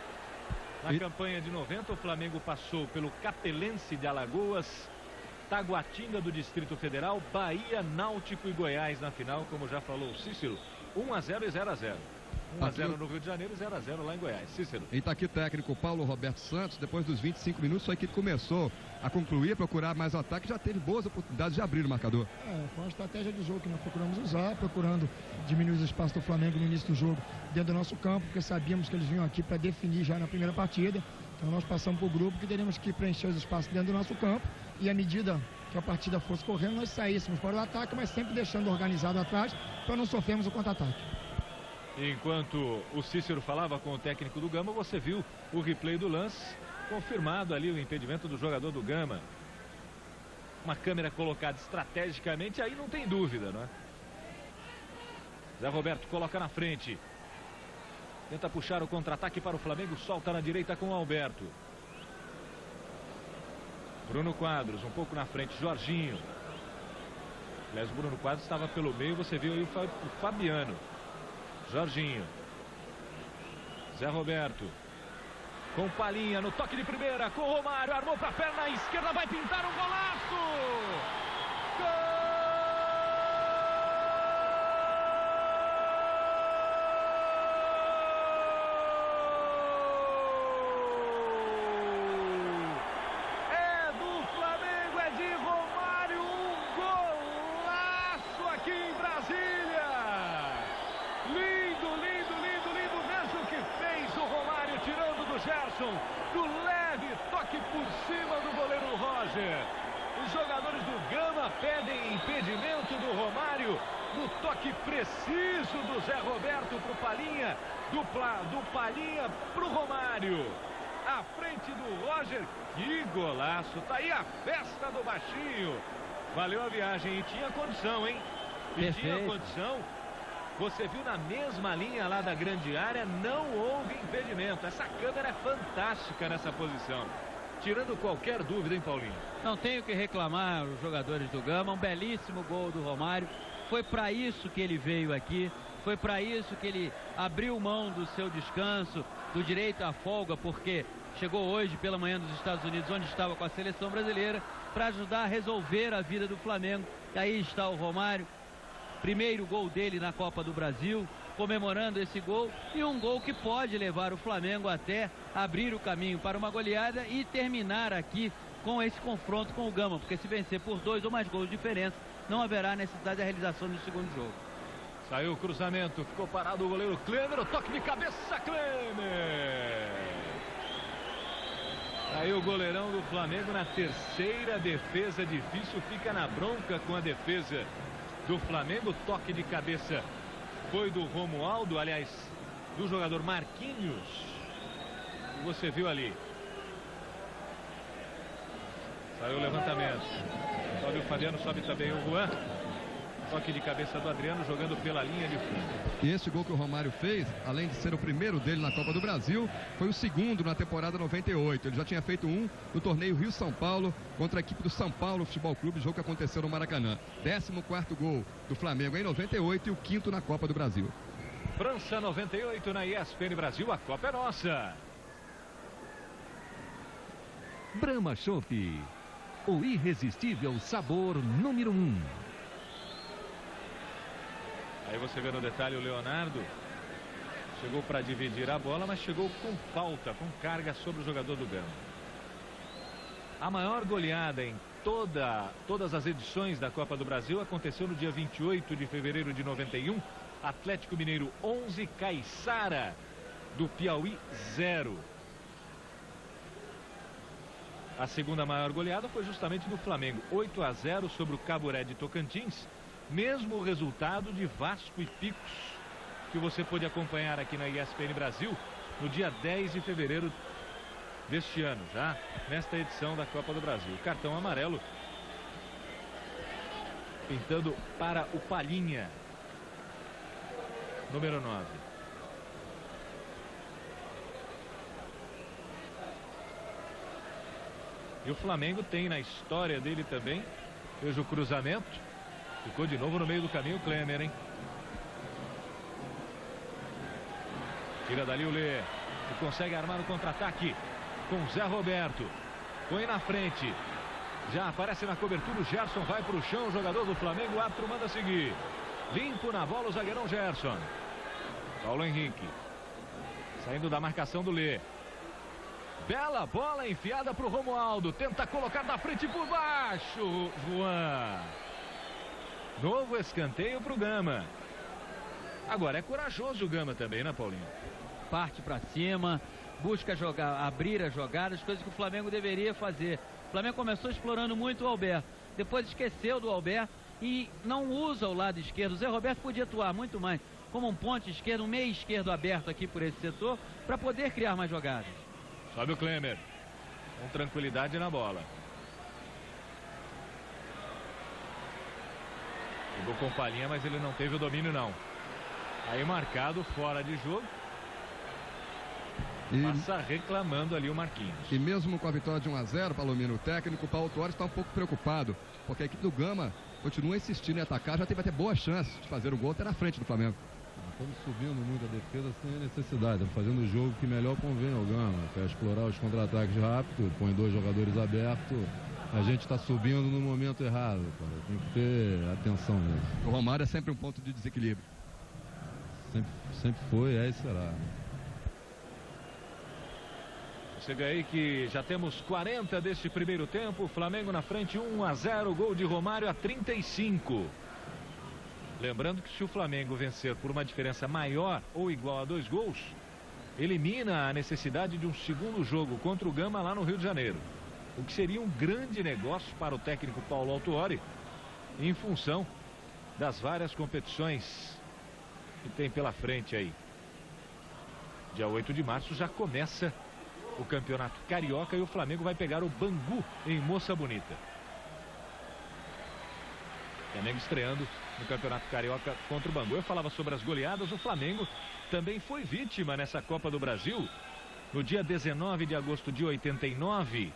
Na campanha de 90, o Flamengo passou pelo Capelense de Alagoas, Taguatinga do Distrito Federal, Bahia, Náutico e Goiás na final, como já falou o Cícero, 1-0 e 0-0. 1-0 no Rio de Janeiro e 0-0 lá em Goiás. Cícero. E tá aqui o técnico Paulo Roberto Santos. Depois dos 25 minutos, sua equipe começou a concluir, a procurar mais o ataque, já teve boas oportunidades de abrir o marcador. Foi uma estratégia de jogo que nós procuramos usar, procurando diminuir os espaços do Flamengo no início do jogo dentro do nosso campo, porque sabíamos que eles vinham aqui para definir já na primeira partida. Então nós passamos para o grupo que teríamos que preencher os espaços dentro do nosso campo, e à medida que a partida fosse correndo, nós saíssemos para o ataque, mas sempre deixando organizado atrás para não sofrermos o contra-ataque. Enquanto o Cícero falava com o técnico do Gama, você viu o replay do lance, confirmado ali o impedimento do jogador do Gama. Uma câmera colocada estrategicamente, aí não tem dúvida, não é? Zé Roberto coloca na frente. Tenta puxar o contra-ataque para o Flamengo, solta na direita com o Alberto. Bruno Quadros, um pouco na frente, Jorginho. Aliás, o Bruno Quadros estava pelo meio, você viu aí o Fabiano. Jorginho. Zé Roberto. Com Palhinha no toque de primeira, com o Romário, armou para a perna esquerda, vai pintar um golaço! Gol! É do Flamengo, é de Romário, um golaço aqui em Brasília! Lindo, lindo, lindo, lindo. Veja o que fez o Romário, tirando do Gerson, do leve toque por cima do goleiro Roger. Os jogadores do Gama pedem impedimento do Romário, no toque preciso do Zé Roberto pro Palhinha, do Palhinha pro Romário. À frente do Roger, que golaço. Tá aí a festa do baixinho. Valeu a viagem e tinha condição, hein? E tinha condição. Você viu na mesma linha lá da grande área, não houve impedimento. Essa câmera é fantástica nessa posição. Tirando qualquer dúvida, hein, Paulinho? Não tenho que reclamar os jogadores do Gama. Um belíssimo gol do Romário. Foi para isso que ele veio aqui. Foi para isso que ele abriu mão do seu descanso, do direito à folga, porque chegou hoje pela manhã dos Estados Unidos, onde estava com a seleção brasileira, para ajudar a resolver a vida do Flamengo. E aí está o Romário. Primeiro gol dele na Copa do Brasil, comemorando esse gol, e um gol que pode levar o Flamengo até abrir o caminho para uma goleada e terminar aqui com esse confronto com o Gama, porque se vencer por 2 ou mais gols de diferença, não haverá necessidade da realização do segundo jogo. Saiu o cruzamento, ficou parado o goleiro Klemer, o toque de cabeça, Klemer! Aí o goleirão do Flamengo na terceira defesa, difícil, fica na bronca com a defesa do Flamengo. Toque de cabeça foi do Romualdo, aliás, do jogador Marquinhos. E você viu ali. Saiu o levantamento. Sobe o Fabiano, sobe também o Juan. Toque de cabeça do Adriano, jogando pela linha de fundo. E esse gol que o Romário fez, além de ser o primeiro dele na Copa do Brasil, foi o segundo na temporada 98. Ele já tinha feito um no torneio Rio-São Paulo contra a equipe do São Paulo Futebol Clube, jogo que aconteceu no Maracanã. 14º gol do Flamengo em 98 e o 5º na Copa do Brasil. França 98 na ESPN Brasil, a Copa é nossa. Brahma Chopp, o irresistível sabor número 1. Aí você vê no detalhe o Leonardo. Chegou para dividir a bola, mas chegou com falta, com carga sobre o jogador do Gama. A maior goleada em todas as edições da Copa do Brasil aconteceu no dia 28 de fevereiro de 91. Atlético Mineiro 11, Caiçara do Piauí 0. A segunda maior goleada foi justamente do Flamengo, 8-0 sobre o Caburé de Tocantins. Mesmo resultado de Vasco e Picos, que você pôde acompanhar aqui na ESPN Brasil no dia 10 de fevereiro deste ano, já nesta edição da Copa do Brasil. Cartão amarelo pintando para o Palhinha, número 9. E o Flamengo tem na história dele também Veja o cruzamento. Ficou de novo no meio do caminho o Klemer, hein? Tira dali o Lê. E consegue armar o contra-ataque com o Zé Roberto. Põe na frente. Já aparece na cobertura o Gerson. Vai para o chão o jogador do Flamengo. O árbitro manda seguir. Limpo na bola o zagueirão Gerson. Paulo Henrique. Saindo da marcação do Lê. Bela bola enfiada para o Romualdo. Tenta colocar na frente por baixo. Juan. Novo escanteio para o Gama. Agora é corajoso o Gama também, né, Paulinho? Parte para cima, busca jogar, abrir as jogadas, coisas que o Flamengo deveria fazer. O Flamengo começou explorando muito o Alberto. Depois esqueceu do Alberto e não usa o lado esquerdo. O Zé Roberto podia atuar muito mais como um ponte esquerdo, um meio esquerdo aberto aqui por esse setor, para poder criar mais jogadas. Sobe o Klemer. Com tranquilidade na bola. Jogou com palhinha, mas ele não teve o domínio, não. Aí marcado, fora de jogo. Passa reclamando ali o Marquinhos. E mesmo com a vitória de 1-0, Palomino, o técnico Paulo Tuori está um pouco preocupado, porque a equipe do Gama continua insistindo em atacar, já teve até boas chances de fazer o gol até na frente do Flamengo. Estamos subindo muito a defesa sem necessidade, estamos fazendo o jogo que melhor convém ao Gama, que é explorar os contra-ataques rápido, põe 2 jogadores abertos. A gente está subindo no momento errado, cara. Tem que ter atenção mesmo. O Romário é sempre um ponto de desequilíbrio. Sempre foi, é e será. Chega aí que já temos 40 deste primeiro tempo. Flamengo na frente, 1-0. Gol de Romário a 35. Lembrando que se o Flamengo vencer por uma diferença maior ou igual a 2 gols, elimina a necessidade de um segundo jogo contra o Gama lá no Rio de Janeiro. O que seria um grande negócio para o técnico Paulo Autuori, em função das várias competições que tem pela frente aí. Dia 8 de março já começa o Campeonato Carioca e o Flamengo vai pegar o Bangu em Moça Bonita. Flamengo estreando no Campeonato Carioca contra o Bangu. Eu falava sobre as goleadas. O Flamengo também foi vítima nessa Copa do Brasil. No dia 19 de agosto de 89,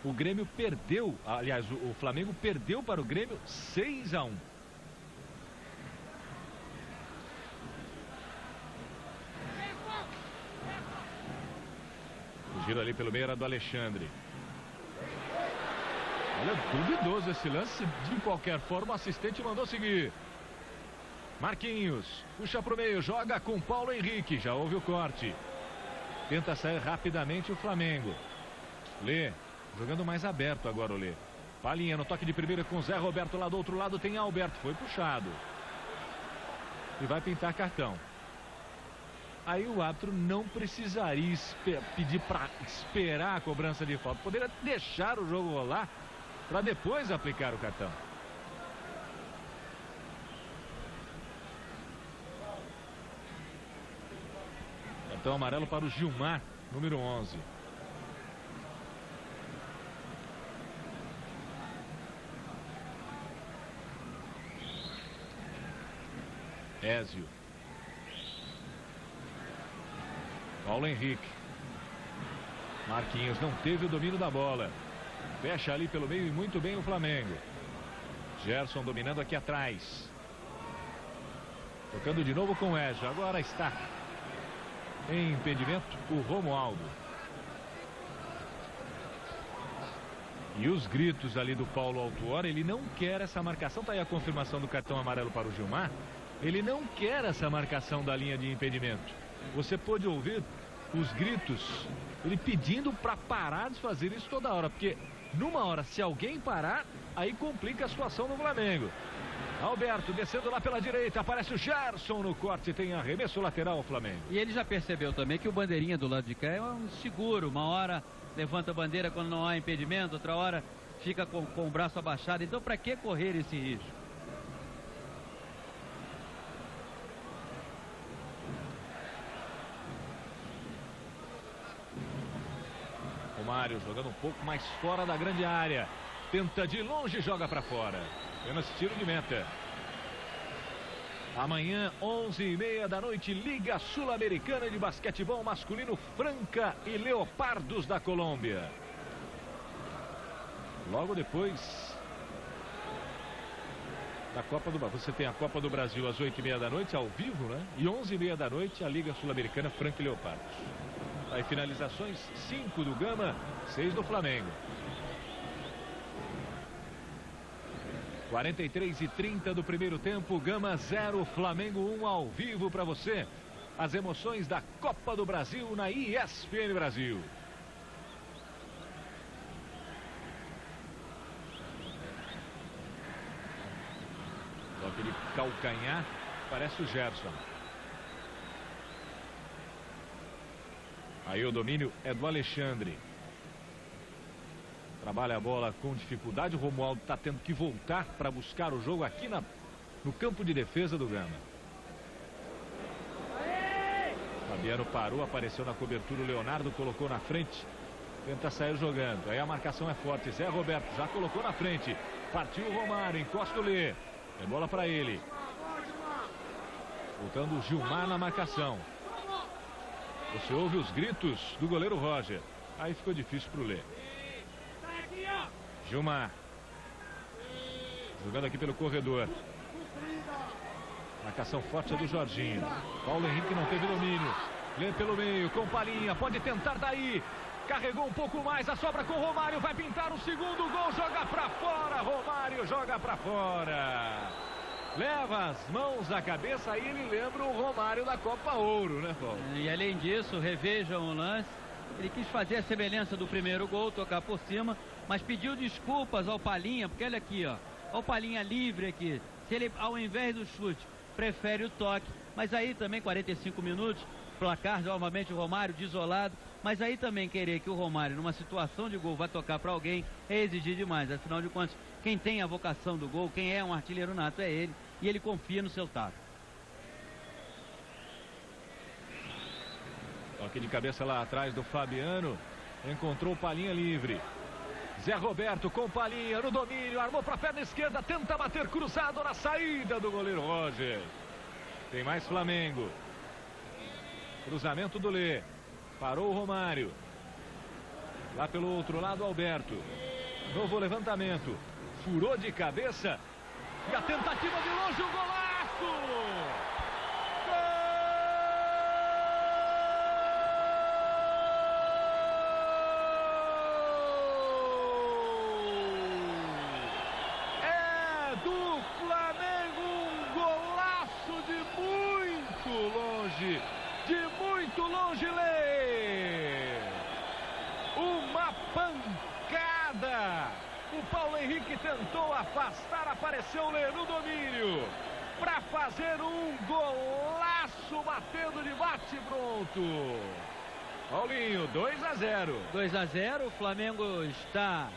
o Grêmio perdeu, aliás, o Flamengo perdeu para o Grêmio 6-1. O giro ali pelo meio era do Alexandre. Olha, duvidoso esse lance. De qualquer forma, o assistente mandou seguir. Marquinhos puxa para o meio, joga com Paulo Henrique. Já houve o corte. Tenta sair rapidamente o Flamengo. Lê, jogando mais aberto agora o Lê. Palhinha no toque de primeira com Zé Roberto. Lá do outro lado tem Alberto. Foi puxado. E vai pintar cartão. Aí o árbitro não precisaria pedir para esperar a cobrança de falta. Poderia deixar o jogo rolar para depois aplicar o cartão. Cartão amarelo para o Gilmar, número 11. Ézio. Paulo Henrique. Marquinhos não teve o domínio da bola. Fecha ali pelo meio e muito bem o Flamengo. Gerson dominando aqui atrás. Tocando de novo com o Ézio. Agora está em impedimento o Romualdo. E os gritos ali do Paulo Autuori. Ele não quer essa marcação. Tá aí a confirmação do cartão amarelo para o Gilmar. Ele não quer essa marcação da linha de impedimento. Você pôde ouvir os gritos, ele pedindo para parar de fazer isso toda hora, porque numa hora, se alguém parar, aí complica a situação no Flamengo. Alberto descendo lá pela direita, aparece o Gerson no corte, tem arremesso lateral ao Flamengo. E ele já percebeu também que o bandeirinha do lado de cá é um seguro, uma hora levanta a bandeira quando não há impedimento, outra hora fica com o braço abaixado, então para que correr esse risco? Romário jogando um pouco mais fora da grande área. Tenta de longe, joga para fora. Apenas tiro de meta. Amanhã, 11h30 da noite, Liga Sul-Americana de Basquetebol Masculino, Franca e Leopardos da Colômbia. Logo depois, da Copa do Brasil. Você tem a Copa do Brasil às 8h30 da noite, ao vivo, né? E 11h30 da noite, a Liga Sul-Americana Franca e Leopardos. Aí finalizações, 5 do Gama, 6 do Flamengo. 43:30 do primeiro tempo, Gama 0, Flamengo 1 ao vivo para você. As emoções da Copa do Brasil na ESPN Brasil. Aquele calcanhar, parece o Gerson. Aí o domínio é do Alexandre. Trabalha a bola com dificuldade. O Romualdo está tendo que voltar para buscar o jogo aqui no campo de defesa do Gama. Fabiano parou, apareceu na cobertura. O Leonardo colocou na frente. Tenta sair jogando. Aí a marcação é forte. Zé Roberto já colocou na frente. Partiu o Romário, encosta o Lê. É bola para ele. Voltando o Gilmar na marcação. Você ouve os gritos do goleiro Roger. Aí ficou difícil para o Lê. Gilmar. Jogando aqui pelo corredor. Marcação forte é do Jorginho. Paulo Henrique não teve domínio. Lê pelo meio, com Palhinha. Pode tentar daí. Carregou um pouco mais, a sobra com o Romário. Vai pintar o segundo gol. Joga pra fora. Romário joga pra fora. Leva as mãos à cabeça. Aí ele lembra o Romário da Copa Ouro, né, Paulo? E além disso, revejam o lance. Ele quis fazer a semelhança do primeiro gol, tocar por cima, mas pediu desculpas ao Palhinha, porque olha aqui, ó. Olha o Palhinha livre aqui. Se ele, ao invés do chute, prefere o toque. Mas aí também, 45 minutos, placar, novamente o Romário desolado. Mas aí também querer que o Romário, numa situação de gol, vá tocar para alguém, é exigir demais. Afinal de contas, quem tem a vocação do gol, quem é um artilheiro nato é ele. E ele confia no seu taco. Toque de cabeça lá atrás do Fabiano. Encontrou o Palhinha livre. Zé Roberto com Palhinha no domínio. Armou para a perna esquerda. Tenta bater cruzado na saída do goleiro Roger. Tem mais Flamengo. Cruzamento do Lê. Parou o Romário. Lá pelo outro lado, Alberto. Novo levantamento. Furou de cabeça. E a tentativa de longe, o golaço! Do Flamengo, um golaço de muito longe, Lê. Uma pancada. O Paulo Henrique tentou afastar, apareceu o Lê no domínio para fazer um golaço, batendo de bate pronto. Paulinho, 2-0. 2-0, o Flamengo está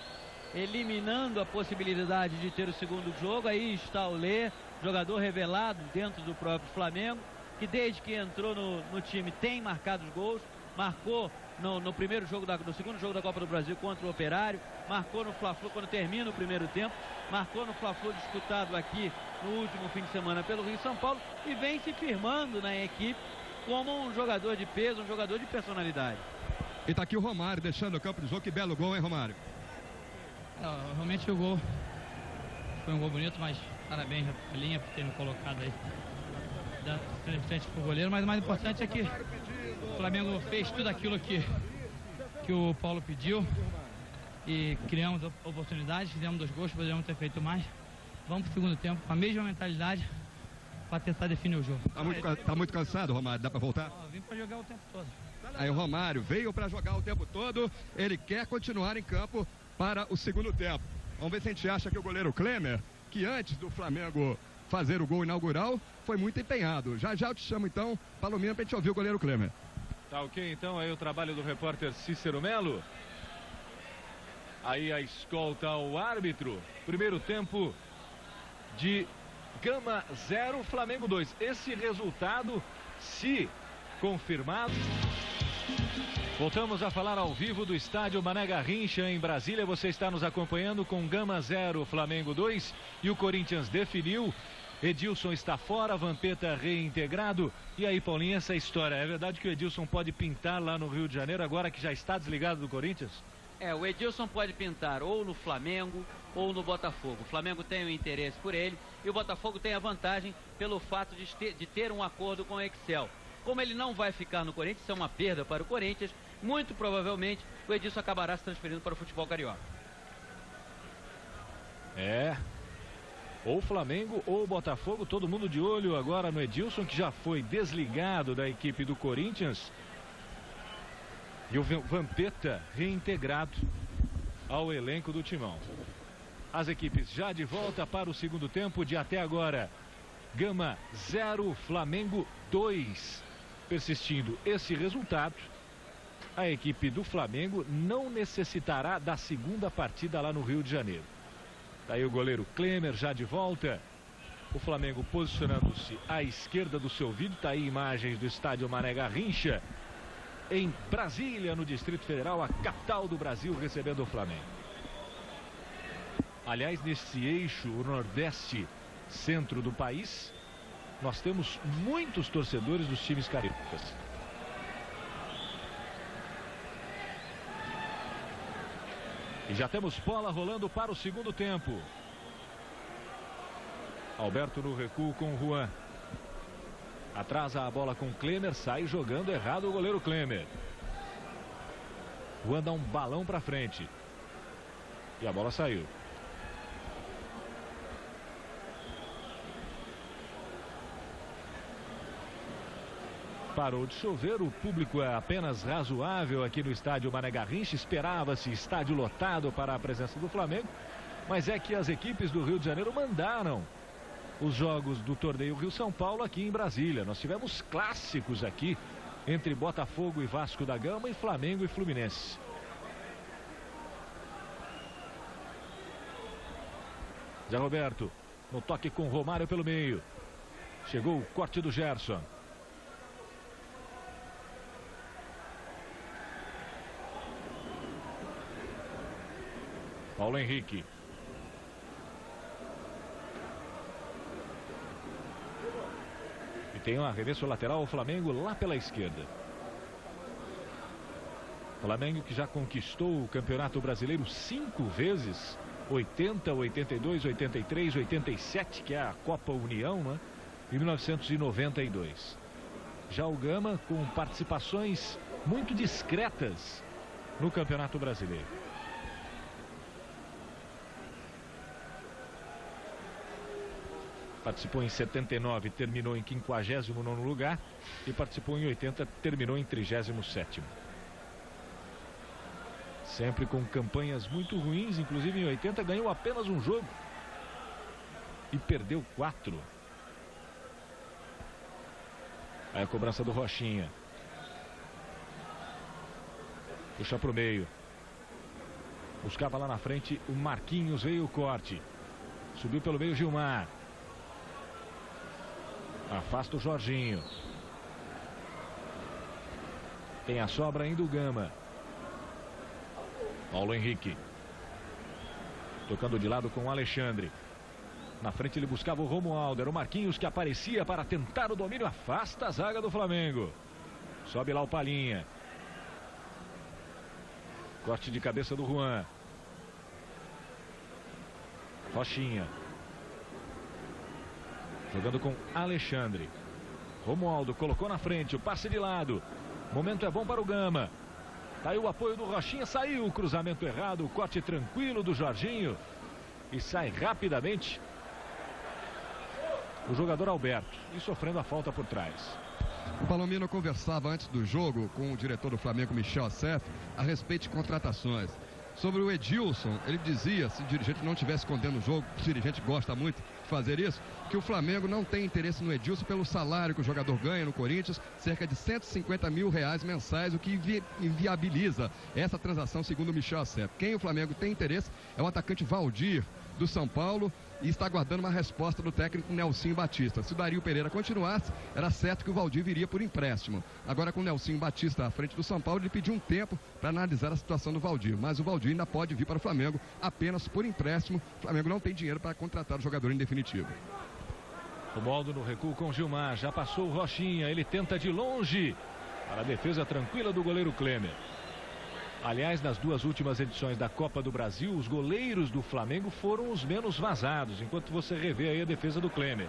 eliminando a possibilidade de ter o segundo jogo. Aí está o Lê, jogador revelado dentro do próprio Flamengo, que desde que entrou no time tem marcado os gols. Marcou no primeiro jogo, no segundo jogo da Copa do Brasil contra o Operário, marcou no Fla-Flu quando termina o primeiro tempo, marcou no Fla-Flu disputado aqui no último fim de semana pelo Rio São Paulo e vem se firmando na equipe como um jogador de peso, um jogador de personalidade. E tá aqui o Romário deixando o campo de jogo. Que belo gol, hein, Romário? Realmente o gol foi um gol bonito, mas parabéns a linha por ter me colocado aí da frente pro goleiro, mas o mais importante é que o Flamengo fez tudo aquilo que o Paulo pediu e criamos oportunidades, fizemos 2 gols, poderíamos ter feito mais. Vamos pro segundo tempo com a mesma mentalidade para tentar definir o jogo. Tá muito cansado, Romário? Dá para voltar? Vim para jogar o tempo todo. Aí o Romário veio para jogar o tempo todo, ele quer continuar em campo para o segundo tempo. Vamos ver se a gente acha que o goleiro Klemer, que antes do Flamengo fazer o gol inaugural, foi muito empenhado. Já já eu te chamo então, Palomino, pra gente ouvir o goleiro Klemer. Tá ok, então, aí o trabalho do repórter Cícero Melo. Aí a escolta ao árbitro. Primeiro tempo de Gama 0, Flamengo 2. Esse resultado, se confirmado... Voltamos a falar ao vivo do estádio Mané Garrincha em Brasília. Você está nos acompanhando com Gama 0, Flamengo 2 e o Corinthians definiu. Edilson está fora, Vampeta reintegrado. E aí, Paulinho, essa história, é verdade que o Edilson pode pintar lá no Rio de Janeiro agora que já está desligado do Corinthians? O Edilson pode pintar ou no Flamengo ou no Botafogo. O Flamengo tem um interesse por ele e o Botafogo tem a vantagem pelo fato de ter um acordo com o Excel. Como ele não vai ficar no Corinthians, isso é uma perda para o Corinthians, muito provavelmente o Edilson acabará se transferindo para o futebol carioca. Ou Flamengo ou Botafogo, todo mundo de olho agora no Edilson, que já foi desligado da equipe do Corinthians. E o Vampeta reintegrado ao elenco do Timão. As equipes já de volta para o segundo tempo de até agora. Gama 0, Flamengo 2. Persistindo esse resultado, a equipe do Flamengo não necessitará da segunda partida lá no Rio de Janeiro. Tá aí o goleiro Klemer já de volta. O Flamengo posicionando-se à esquerda do seu vídeo. Tá aí imagens do estádio Mané Garrincha, em Brasília, no Distrito Federal, a capital do Brasil, recebendo o Flamengo. Aliás, nesse eixo, o Nordeste, centro do país, nós temos muitos torcedores dos times cariocas. E já temos bola rolando para o segundo tempo. Alberto no recuo com o Juan. Atrasa a bola com Klemer, sai jogando errado o goleiro Klemer. Juan dá um balão para frente. E a bola saiu. Parou de chover, o público é apenas razoável aqui no estádio Mané Garrincha. Esperava-se estádio lotado para a presença do Flamengo, mas é que as equipes do Rio de Janeiro mandaram os jogos do torneio Rio-São Paulo aqui em Brasília. Nós tivemos clássicos aqui entre Botafogo e Vasco da Gama e Flamengo e Fluminense. Zé Roberto no toque com Romário pelo meio. Chegou o corte do Gerson. Paulo Henrique. E tem um arremesso lateral, o Flamengo lá pela esquerda. Flamengo que já conquistou o Campeonato Brasileiro 5 vezes. 80, 82, 83, 87, que é a Copa União, né? E 1992. Já o Gama com participações muito discretas no Campeonato Brasileiro. Participou em 79, terminou em 59º lugar. E participou em 80, terminou em 37º. Sempre com campanhas muito ruins, inclusive em 80 ganhou apenas um jogo. E perdeu 4. Aí a cobrança do Rochinha. Puxa pro meio. Buscava lá na frente o Marquinhos, veio o corte. Subiu pelo meio Gilmar. Afasta o Jorginho. Tem a sobra ainda o Gama. Paulo Henrique. Tocando de lado com o Alexandre. Na frente ele buscava o Romualdo. Era o Marquinhos que aparecia para tentar o domínio. Afasta a zaga do Flamengo. Sobe lá o Palhinha. Corte de cabeça do Juan. Rochinha. Jogando com Alexandre. Romualdo colocou na frente, o passe de lado. Momento é bom para o Gama. Tá aí o apoio do Rochinha, saiu o cruzamento errado, o corte tranquilo do Jorginho. E sai rapidamente o jogador Alberto. E sofrendo a falta por trás. O Palomino conversava antes do jogo com o diretor do Flamengo, Michel Assef, a respeito de contratações. Sobre o Edilson, ele dizia, se o dirigente não estivesse escondendo o jogo, o dirigente gosta muito de fazer isso, que o Flamengo não tem interesse no Edilson pelo salário que o jogador ganha no Corinthians, cerca de R$150 mil mensais, o que inviabiliza essa transação, segundo o Michel Assef. Quem o Flamengo tem interesse é o atacante Valdir, do São Paulo, e está aguardando uma resposta do técnico Nelsinho Batista. Se o Dario Pereira continuasse, era certo que o Valdir viria por empréstimo. Agora, com o Nelsinho Batista à frente do São Paulo, ele pediu um tempo para analisar a situação do Valdir. Mas o Valdir ainda pode vir para o Flamengo apenas por empréstimo. O Flamengo não tem dinheiro para contratar o jogador em definitivo. O Romualdo no recuo com o Gilmar. Já passou o Rochinha. Ele tenta de longe para a defesa tranquila do goleiro Klemer. Aliás, nas duas últimas edições da Copa do Brasil, os goleiros do Flamengo foram os menos vazados, enquanto você revê aí a defesa do Klemer.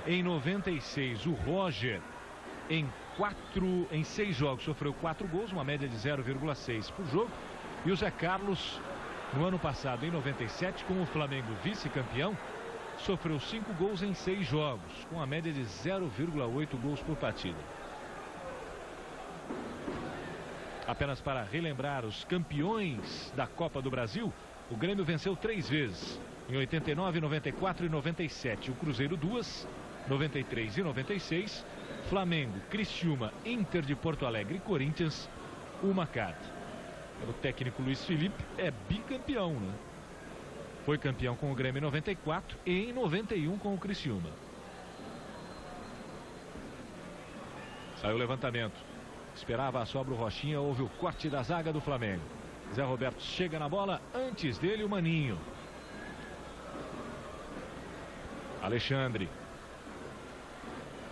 Em 96, o Roger, em 6 jogos, sofreu 4 gols, uma média de 0,6 por jogo. E o Zé Carlos, no ano passado, em 97, com o Flamengo vice-campeão, sofreu 5 gols em 6 jogos, com uma média de 0,8 gols por partida. Apenas para relembrar os campeões da Copa do Brasil, o Grêmio venceu 3 vezes, em 89, 94 e 97. O Cruzeiro 2, 93 e 96. Flamengo, Criciúma, Inter de Porto Alegre e Corinthians, uma cada. O técnico Luiz Felipe é bicampeão, né? Foi campeão com o Grêmio em 94 e em 91 com o Criciúma. Saiu o levantamento. Esperava a sobra o Rochinha, houve o corte da zaga do Flamengo. Zé Roberto chega na bola, antes dele o Maninho. Alexandre.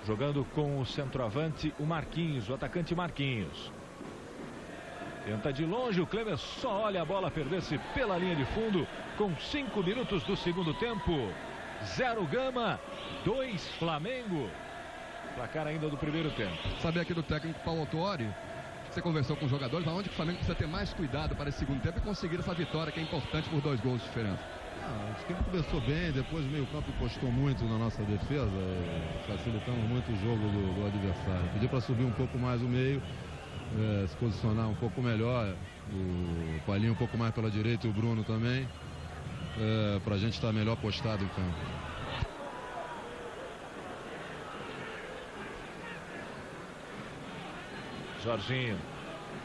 Jogando com o centroavante, o Marquinhos, o atacante Marquinhos. Tenta de longe, o Klemer só olha a bola perder-se pela linha de fundo, com 5 minutos do segundo tempo. 0 Gama, 2 Flamengo. Placar ainda do primeiro tempo. Saber aqui do técnico Paulo Autuori, você conversou com os jogadores, aonde que o Flamengo precisa ter mais cuidado para esse segundo tempo e conseguir essa vitória que é importante por 2 gols de diferença. Acho que ele começou bem, depois o meio-campo encostou muito na nossa defesa, facilitando muito o jogo do adversário. Pediu para subir um pouco mais o meio, se posicionar um pouco melhor, o Palinho um pouco mais pela direita e o Bruno também, para a gente estar melhor postado em campo. Jorginho,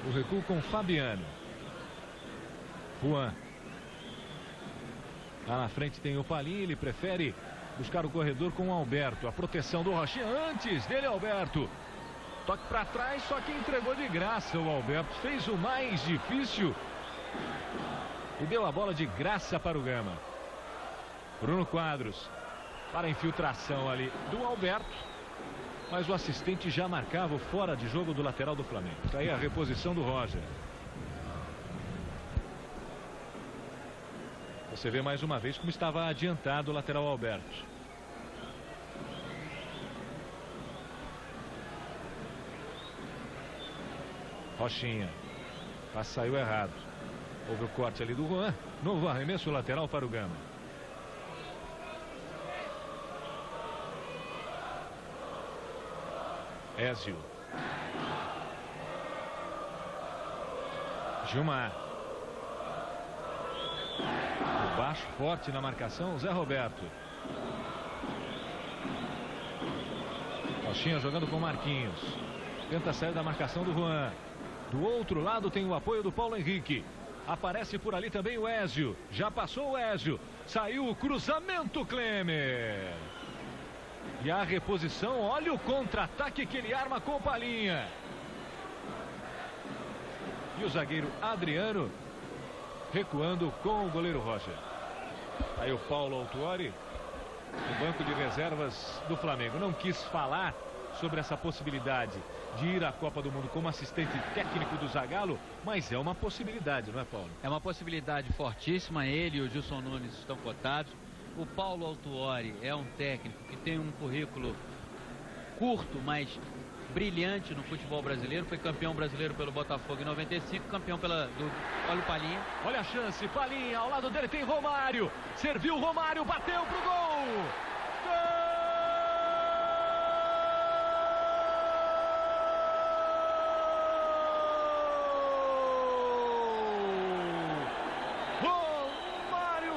o recuo com Fabiano. Juan. Lá na frente tem o Palinho, ele prefere buscar o corredor com o Alberto. A proteção do Rochinha, antes dele Alberto. Toque para trás, só que entregou de graça o Alberto. Fez o mais difícil e deu a bola de graça para o Gama. Bruno Quadros, para a infiltração ali do Alberto. Mas o assistente já marcava o fora de jogo do lateral do Flamengo. Está aí a reposição do Roger. Você vê mais uma vez como estava adiantado o lateral Alberto. Rochinha. Mas saiu errado. Houve o corte ali do Juan. Novo arremesso lateral para o Gama. Ézio. Gilmar. O baixo forte na marcação, Zé Roberto. Rochinha jogando com Marquinhos. Tenta sair da marcação do Juan. Do outro lado tem o apoio do Paulo Henrique. Aparece por ali também o Ézio. Já passou o Ézio. Saiu o cruzamento, Klemer. E a reposição, olha o contra-ataque que ele arma com o Palinha. E o zagueiro Adriano recuando com o goleiro Roger. Aí o Paulo Autuori, no banco de reservas do Flamengo, não quis falar sobre essa possibilidade de ir à Copa do Mundo como assistente técnico do Zagallo, mas é uma possibilidade, não é, Paulo? É uma possibilidade fortíssima. Ele e o Gilson Nunes estão cotados. O Paulo Autuori é um técnico que tem um currículo curto, mas brilhante no futebol brasileiro. Foi campeão brasileiro pelo Botafogo em 95, campeão olha o Palinha. Olha a chance, Palinha, ao lado dele tem Romário. Serviu Romário, bateu pro gol. Gol!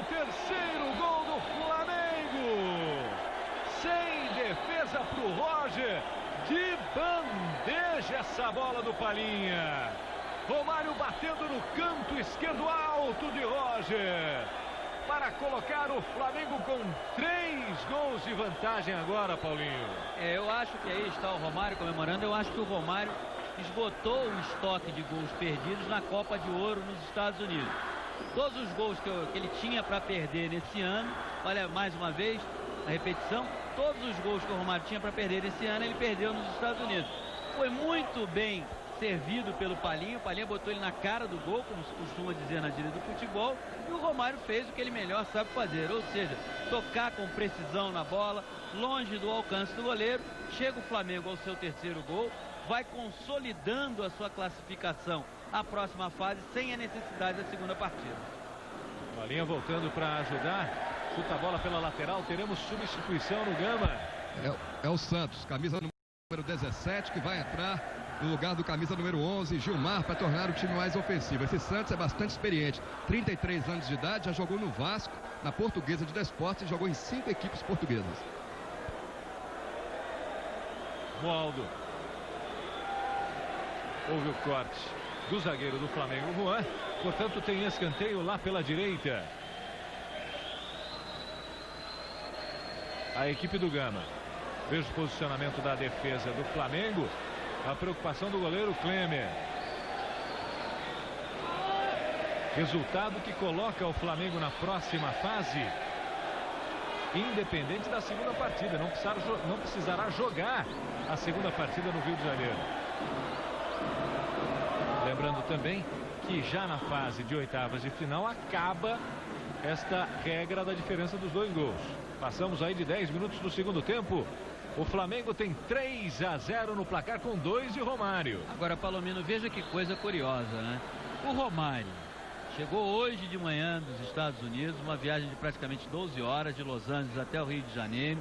Terceiro gol do Flamengo. Sem defesa para o Roger. De bandeja essa bola do Palinha. Romário batendo no canto esquerdo alto de Roger. Para colocar o Flamengo com 3 gols de vantagem agora, Paulinho. Eu acho que aí está o Romário comemorando. Eu acho que o Romário esgotou o estoque de gols perdidos na Copa de Ouro nos Estados Unidos. Todos os gols que ele tinha para perder nesse ano, olha mais uma vez a repetição, todos os gols que o Romário tinha para perder nesse ano, ele perdeu nos Estados Unidos. Foi muito bem servido pelo Palhinha. O Palhinha botou ele na cara do gol, como se costuma dizer na gíria do futebol, e o Romário fez o que ele melhor sabe fazer, ou seja, tocar com precisão na bola, longe do alcance do goleiro. Chega o Flamengo ao seu terceiro gol, vai consolidando a sua classificação à próxima fase, sem a necessidade da segunda partida. Palhinha voltando para ajudar, chuta a bola pela lateral, teremos substituição no Gama. É o Santos, camisa número 17, que vai entrar no lugar do camisa número 11, Gilmar, para tornar o time mais ofensivo. Esse Santos é bastante experiente, 33 anos de idade, já jogou no Vasco, na Portuguesa de Desportes, e jogou em 5 equipes portuguesas. Moaldo. Houve o corte do zagueiro do Flamengo, Juan. Portanto, tem escanteio lá pela direita. A equipe do Gama. Veja o posicionamento da defesa do Flamengo. A preocupação do goleiro Klemer. Resultado que coloca o Flamengo na próxima fase, independente da segunda partida. Não precisará jogar a segunda partida no Rio de Janeiro. Lembrando também que já na fase de oitavas de final acaba esta regra da diferença dos 2 gols. Passamos aí de 10 minutos do segundo tempo. O Flamengo tem 3-0 no placar com 2 de Romário. Agora, Palomino, veja que coisa curiosa, né? O Romário chegou hoje de manhã dos Estados Unidos, uma viagem de praticamente 12 horas de Los Angeles até o Rio de Janeiro.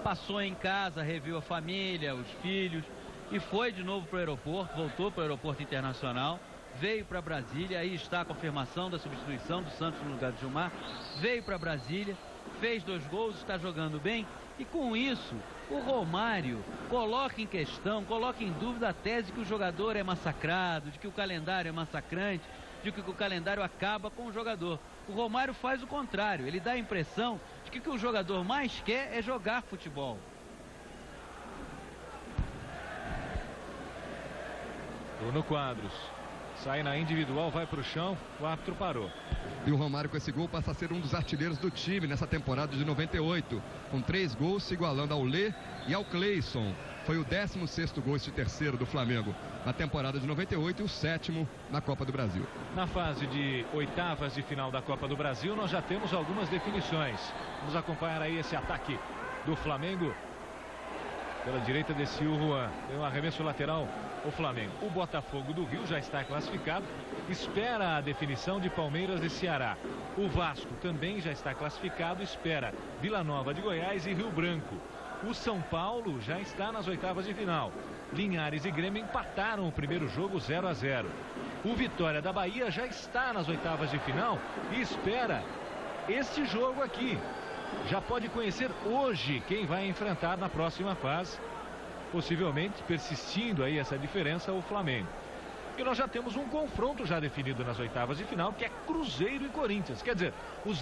Passou em casa, reviu a família, os filhos e foi de novo para o aeroporto, voltou para o aeroporto internacional, veio para Brasília, aí está a confirmação da substituição do Santos no lugar de Gilmar, veio para Brasília, fez 2 gols, está jogando bem e com isso o Romário coloca em questão, coloca em dúvida a tese de que o jogador é massacrado, de que o calendário é massacrante, de que o calendário acaba com o jogador. O Romário faz o contrário, ele dá a impressão de que o que o jogador mais quer é jogar futebol. Bruno Quadros sai na individual, vai para o chão, o árbitro parou. E o Romário com esse gol passa a ser um dos artilheiros do time nessa temporada de 98, com 3 gols se igualando ao Lê e ao Cleison. Foi o 16º gol, este terceiro do Flamengo na temporada de 98 e o 7º na Copa do Brasil. Na fase de oitavas de final da Copa do Brasil, nós já temos algumas definições. Vamos acompanhar aí esse ataque do Flamengo. Pela direita desceu o Juan. Tem um arremesso lateral o Flamengo. O Botafogo do Rio já está classificado. Espera a definição de Palmeiras e Ceará. O Vasco também já está classificado. Espera Vila Nova de Goiás e Rio Branco. O São Paulo já está nas oitavas de final. Linhares e Grêmio empataram o primeiro jogo 0-0. O Vitória da Bahia já está nas oitavas de final e espera este jogo aqui. Já pode conhecer hoje quem vai enfrentar na próxima fase, possivelmente persistindo aí essa diferença, o Flamengo. E nós já temos um confronto já definido nas oitavas de final, que é Cruzeiro e Corinthians. Quer dizer, os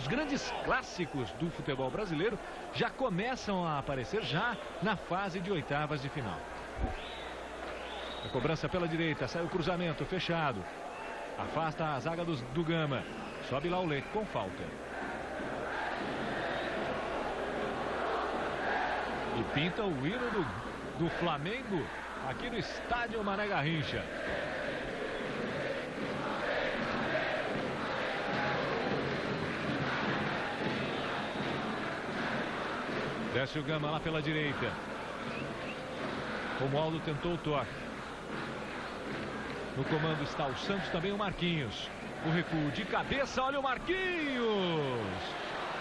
grandes clássicos do futebol brasileiro já começam a aparecer já na fase de oitavas de final. A cobrança pela direita, sai o cruzamento fechado, afasta a zaga do Gama, sobe lá o Leite com falta. E pinta o hino do Flamengo aqui no estádio Mané Garrincha. Desce o Gama lá pela direita. O Moaldo tentou o toque. No comando está o Santos, também o Marquinhos. O recuo de cabeça, olha o Marquinhos!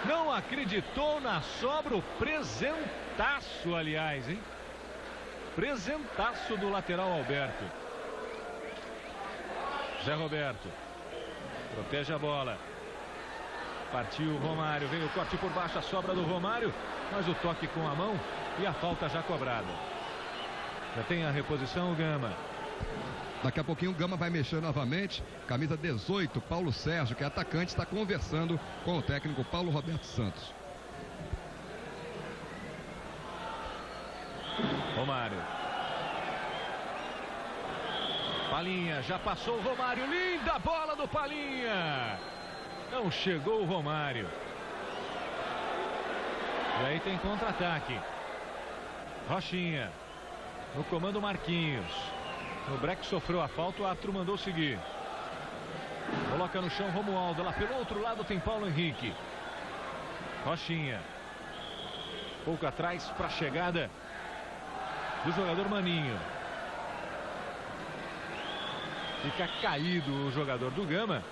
Não acreditou na sobra, o presentaço, aliás, hein? Presentaço do lateral Alberto. Zé Roberto protege a bola. Partiu o Romário, vem o corte por baixo, a sobra do Romário, mas o toque com a mão e a falta já cobrada. Já tem a reposição o Gama. Daqui a pouquinho o Gama vai mexer novamente. Camisa 18, Paulo Sérgio, que é atacante, está conversando com o técnico Paulo Roberto Santos. Romário. Palhinha, já passou o Romário. Linda bola do Palhinha. Não chegou o Romário. E aí tem contra-ataque. Rochinha. No comando Marquinhos. No break sofreu a falta, o árbitro mandou seguir. Coloca no chão Romualdo. Lá pelo outro lado tem Paulo Henrique. Rochinha. Pouco atrás para a chegada do jogador Maninho. Fica caído o jogador do Gama.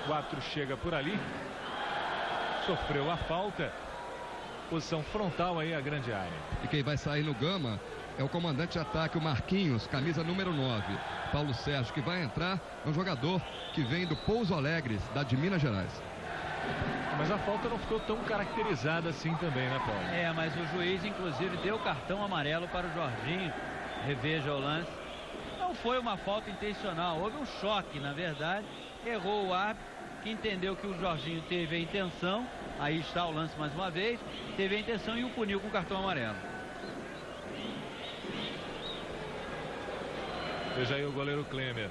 O árbitro chega por ali. Sofreu a falta. Posição frontal aí a grande área. E quem vai sair no Gama é o comandante de ataque, o Marquinhos, camisa número 9. Paulo Sérgio, que vai entrar, é um jogador que vem do Pouso Alegre, cidade de Minas Gerais. Mas a falta não ficou tão caracterizada assim também, né, Paulo? Mas o juiz, inclusive, deu cartão amarelo para o Jorginho. Reveja o lance. Não foi uma falta intencional, houve um choque, na verdade. Errou o árbitro, que entendeu que o Jorginho teve a intenção. Aí está o lance mais uma vez. Teve a intenção e o puniu com cartão amarelo. Veja aí o goleiro Klemer.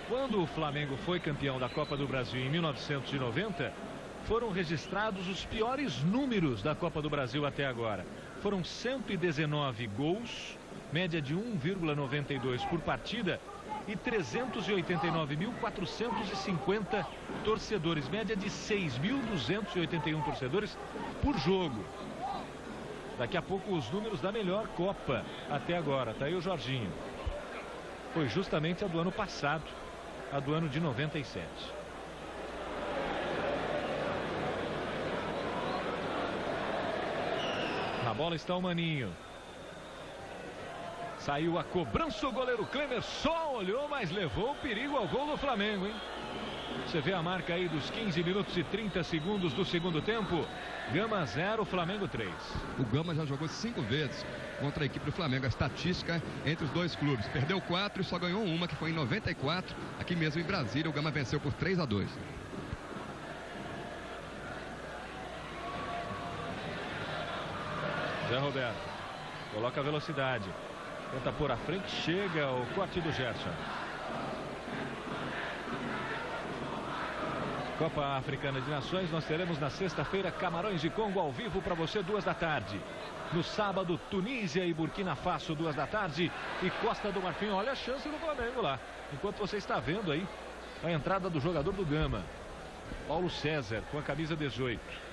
Quando o Flamengo foi campeão da Copa do Brasil em 1990, foram registrados os piores números da Copa do Brasil até agora. Foram 119 gols, média de 1,92 por partida, e 389.450 torcedores, média de 6.281 torcedores por jogo. Daqui a pouco os números da melhor Copa até agora. Tá aí o Jorginho. Foi justamente a do ano passado, a do ano de 97. Na bola está o Maninho. Saiu a cobrança, o goleiro Klemer só olhou, mas levou o perigo ao gol do Flamengo, hein? Você vê a marca aí dos 15 minutos e 30 segundos do segundo tempo. Gama 0, Flamengo 3. O Gama já jogou 5 vezes contra a equipe do Flamengo. A estatística entre os dois clubes. Perdeu 4 e só ganhou uma, que foi em 94. Aqui mesmo em Brasília, o Gama venceu por 3-2. Zé Roberto. Coloca a velocidade. Tenta pôr à frente, chega o corte do Gerson. Copa Africana de Nações, nós teremos na sexta-feira Camarões e Congo ao vivo para você 14h. No sábado, Tunísia e Burkina Faso 14h. E Costa do Marfim, olha a chance do Flamengo lá. Enquanto você está vendo aí a entrada do jogador do Gama, Paulo César, com a camisa 18.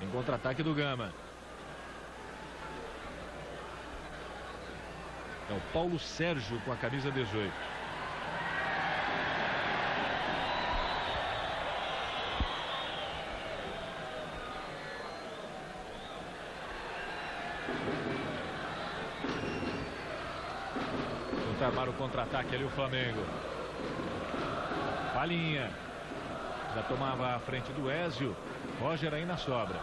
Em contra-ataque do Gama. É o Paulo Sérgio com a camisa 18. Tenta armar o contra-ataque ali o Flamengo. Palhinha. Já tomava a frente do Ézio. Roger aí na sobra.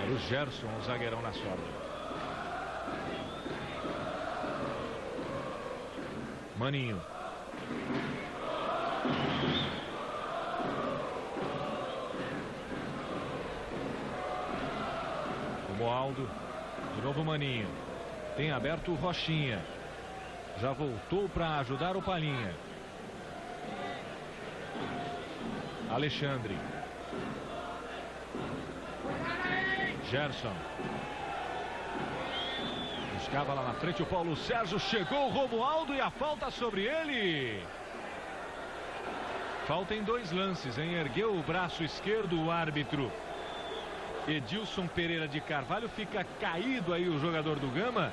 Era o Gerson, o zagueirão na sobra. Maninho. O Romualdo. De novo o Maninho. Tem aberto o Rochinha. Já voltou para ajudar o Palhinha. Alexandre. Gerson. Buscava lá na frente o Paulo Sérgio. Chegou o Romualdo e a falta sobre ele. Falta em 2 lances, hein? Ergueu o braço esquerdo o árbitro. Edilson Pereira de Carvalho. Fica caído aí o jogador do Gama.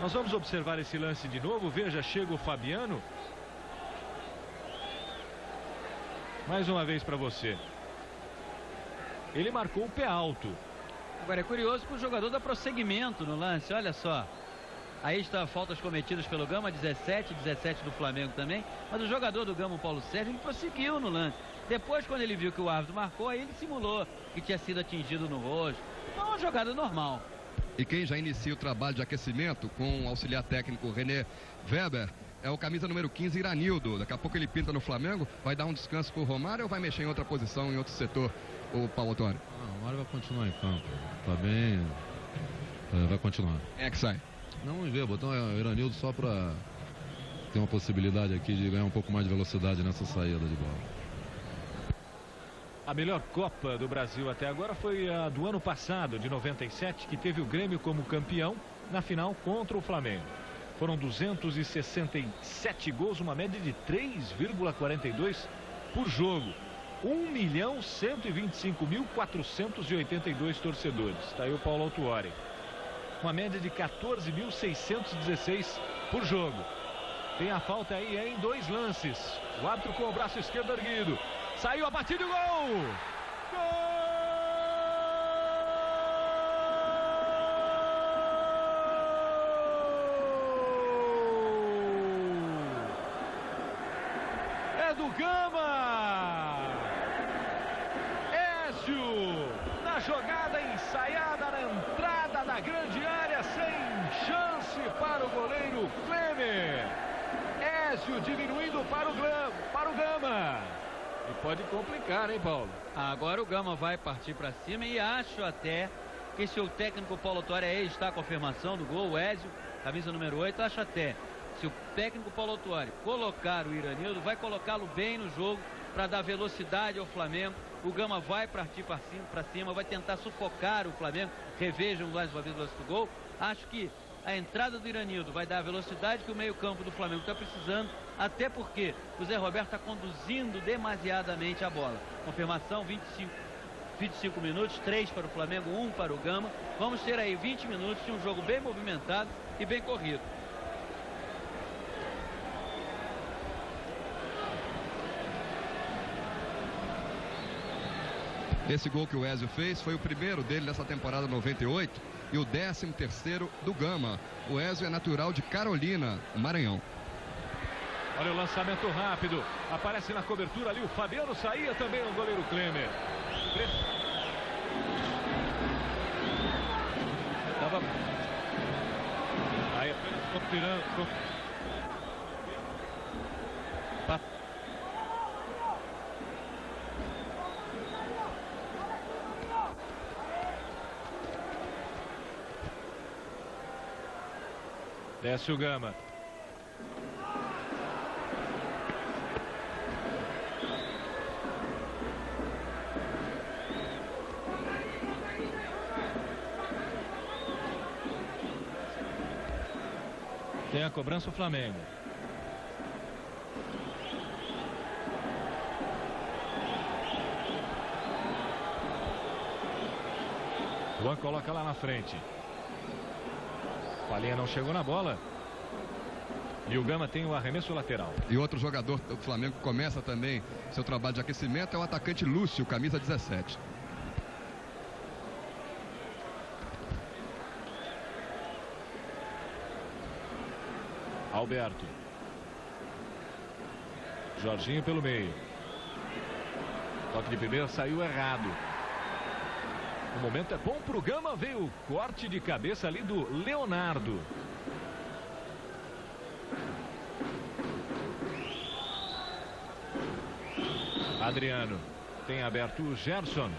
Nós vamos observar esse lance de novo. Veja, chega o Fabiano. Mais uma vez para você. Ele marcou o pé alto. Agora é curioso que o jogador dá prosseguimento no lance, olha só. Aí está faltas cometidas pelo Gama, 17 do Flamengo também. Mas o jogador do Gama, o Paulo Sérgio, ele prosseguiu no lance. Depois, quando ele viu que o árbitro marcou, aí ele simulou que tinha sido atingido no rosto. Então, uma jogada normal. E quem já inicia o trabalho de aquecimento com o auxiliar técnico René Weber é o camisa número 15, Iranildo. Daqui a pouco ele pinta no Flamengo. Vai dar um descanso pro Romário ou vai mexer em outra posição, em outro setor, o Paulo Antônio? O Romário vai continuar em campo. Tá bem. Vai continuar. Quem é que sai? Não, vamos ver. Botar o Iranildo só para ter uma possibilidade aqui de ganhar um pouco mais de velocidade nessa saída de bola. A melhor Copa do Brasil até agora foi a do ano passado, de 97, que teve o Grêmio como campeão na final contra o Flamengo. Foram 267 gols, uma média de 3,42 por jogo. 1.125.482 torcedores. Está aí o Paulo Autuori. Uma média de 14.616 por jogo. Tem a falta aí em 2 lances. O árbitro com o braço esquerdo erguido. Saiu a batida e gol! Gol! É do Gama! Ézio, na jogada ensaiada, na entrada da grande área, sem chance para o goleiro Klemer. Ézio diminuindo para o Gama. E pode complicar, hein, Paulo? Agora o Gama vai partir para cima e acho até que se o técnico Paulo Autuori aí está a confirmação do gol, o Ézio, camisa número 8, acho até se o técnico Paulo Autuori colocar o Iranildo, vai colocá-lo bem no jogo para dar velocidade ao Flamengo. O Gama vai partir para cima, vai tentar sufocar o Flamengo. Revejam mais uma vez o lance do gol. Acho que a entrada do Iranildo vai dar a velocidade que o meio-campo do Flamengo está precisando, até porque o Zé Roberto está conduzindo demasiadamente a bola. Confirmação, 25 minutos, 3 para o Flamengo, 1 para o Gama. Vamos ter aí 20 minutos de um jogo bem movimentado e bem corrido. Esse gol que o Ézio fez foi o primeiro dele nessa temporada 98 e o 13º do Gama. O Ézio é natural de Carolina, Maranhão. Olha o lançamento rápido. Aparece na cobertura ali o Fabiano, saía também o goleiro Klemer. Tava aí tirando. Desce o Gama. Tem a cobrança o Flamengo. Juan coloca lá na frente. Palhinha não chegou na bola. E o Gama tem o arremesso lateral. E outro jogador do Flamengo começa também seu trabalho de aquecimento é o atacante Lúcio, camisa 17. Alberto. Jorginho pelo meio. Toque de primeira saiu errado. O momento é bom para o Gama. Veio o corte de cabeça ali do Leonardo. Adriano. Tem aberto o Gerson.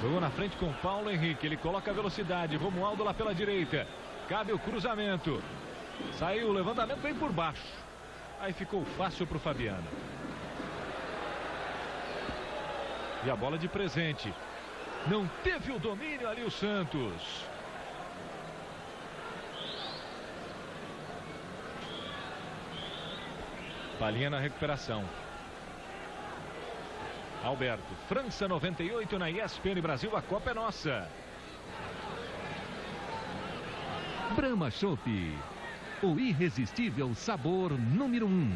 Jogou na frente com Paulo Henrique. Ele coloca a velocidade. Romualdo lá pela direita. Cabe o cruzamento. Saiu o levantamento, vem por baixo. Aí ficou fácil para o Fabiano. E a bola de presente. Não teve o domínio ali o Santos. Palhinha na recuperação. Alberto. França 98 na ESPN Brasil. A Copa é nossa. Brahma Chopp. O irresistível sabor número 1.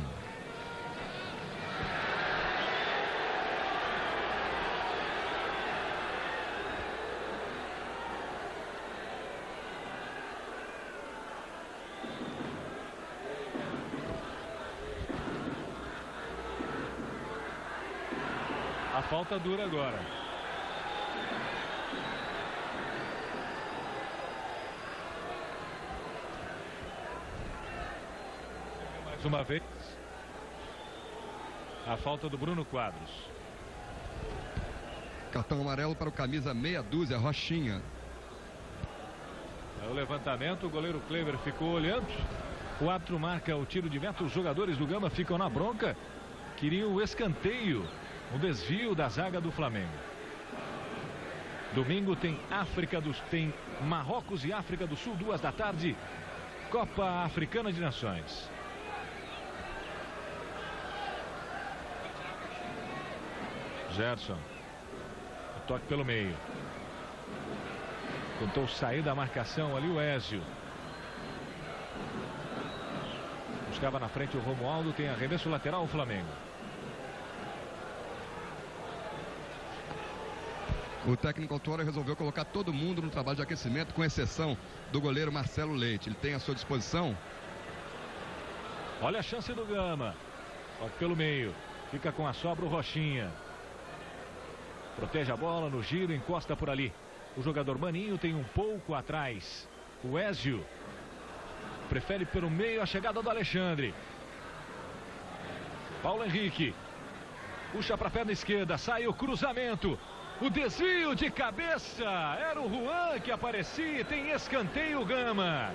A falta dura agora. Mais uma vez. A falta do Bruno Quadros. Cartão amarelo para o camisa meia dúzia, Rochinha. É o levantamento, o goleiro Klemer ficou olhando. O árbitro marca o tiro de meta. Os jogadores do Gama ficam na bronca. Queriam o escanteio. Um desvio da zaga do Flamengo. Domingo tem tem Marrocos e África do Sul, 2 da tarde. Copa Africana de Nações. Gerson. O toque pelo meio. Tentou sair da marcação ali o Ézio. Buscava na frente o Romualdo. Tem arremesso lateral o Flamengo. O técnico Autuori resolveu colocar todo mundo no trabalho de aquecimento, com exceção do goleiro Marcelo Leite. Ele tem à sua disposição. Olha a chance do Gama. Toque pelo meio. Fica com a sobra o Rochinha. Protege a bola no giro, encosta por ali. O jogador Maninho tem um pouco atrás. O Ézio prefere pelo meio a chegada do Alexandre. Paulo Henrique. Puxa para a perna esquerda, sai o cruzamento. O desvio de cabeça. Era o Juan que aparecia. Tem escanteio Gama.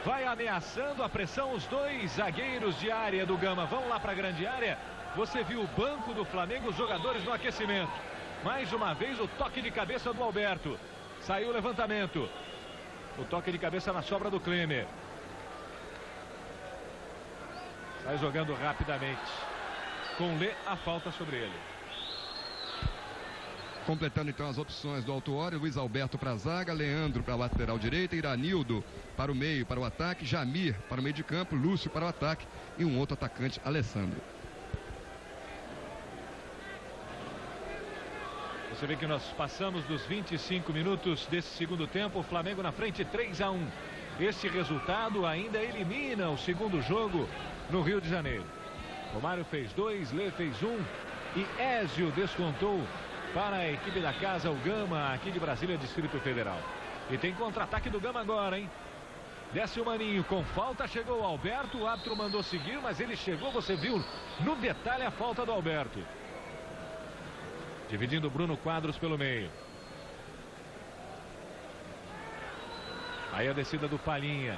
Vai ameaçando a pressão os dois zagueiros de área do Gama. Vão lá para a grande área. Você viu o banco do Flamengo, os jogadores no aquecimento. Mais uma vez o toque de cabeça do Alberto. Saiu o levantamento. O toque de cabeça na sobra do Klemer. Sai jogando rapidamente. Com Lê, a falta sobre ele. Completando então as opções do Autuori: Luiz Alberto para a zaga, Leandro para a lateral direita, Iranildo para o meio, para o ataque, Jamir para o meio de campo, Lúcio para o ataque e um outro atacante, Alessandro. Você vê que nós passamos dos 25 minutos desse segundo tempo. O Flamengo na frente, 3-1. Esse resultado ainda elimina o segundo jogo no Rio de Janeiro. Romário fez 2, Lê fez 1 e Ézio descontou para a equipe da casa, o Gama, aqui de Brasília, Distrito Federal. E tem contra-ataque do Gama agora, hein? Desce o Maninho com falta, chegou o Alberto, o árbitro mandou seguir, mas ele chegou, você viu no detalhe a falta do Alberto. Dividindo o Bruno Quadros pelo meio. Aí a descida do Palhinha.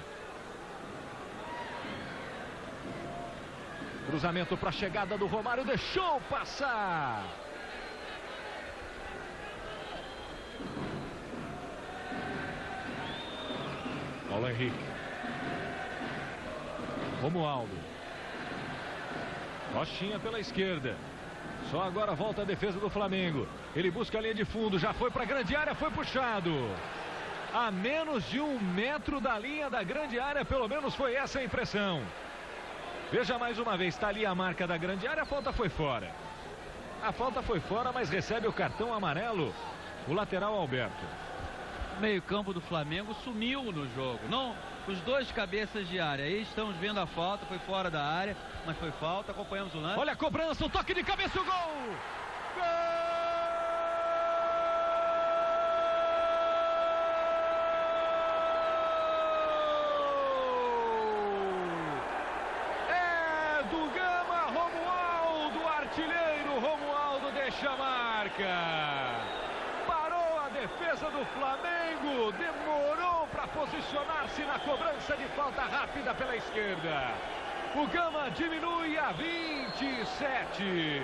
Cruzamento para a chegada do Romário, deixou passar. Paulo Henrique. Romualdo. Rochinha pela esquerda. Só agora volta a defesa do Flamengo. Ele busca a linha de fundo, já foi para a grande área, foi puxado. A menos de 1 metro da linha da grande área, pelo menos foi essa a impressão. Veja mais uma vez, está ali a marca da grande área, a falta foi fora. A falta foi fora, mas recebe o cartão amarelo o lateral Alberto. O meio-campo do Flamengo sumiu no jogo. Não, os dois cabeças de área. Aí estamos vendo a falta, foi fora da área, mas foi falta, acompanhamos o lance. Olha a cobrança, o toque de cabeça, o gol! Gol! É do Gama, Romualdo, artilheiro, Romualdo deixa a marca. Parou a defesa do Flamengo, demorou para posicionar-se na cobrança de falta rápida pela esquerda. O Gama diminui a 27.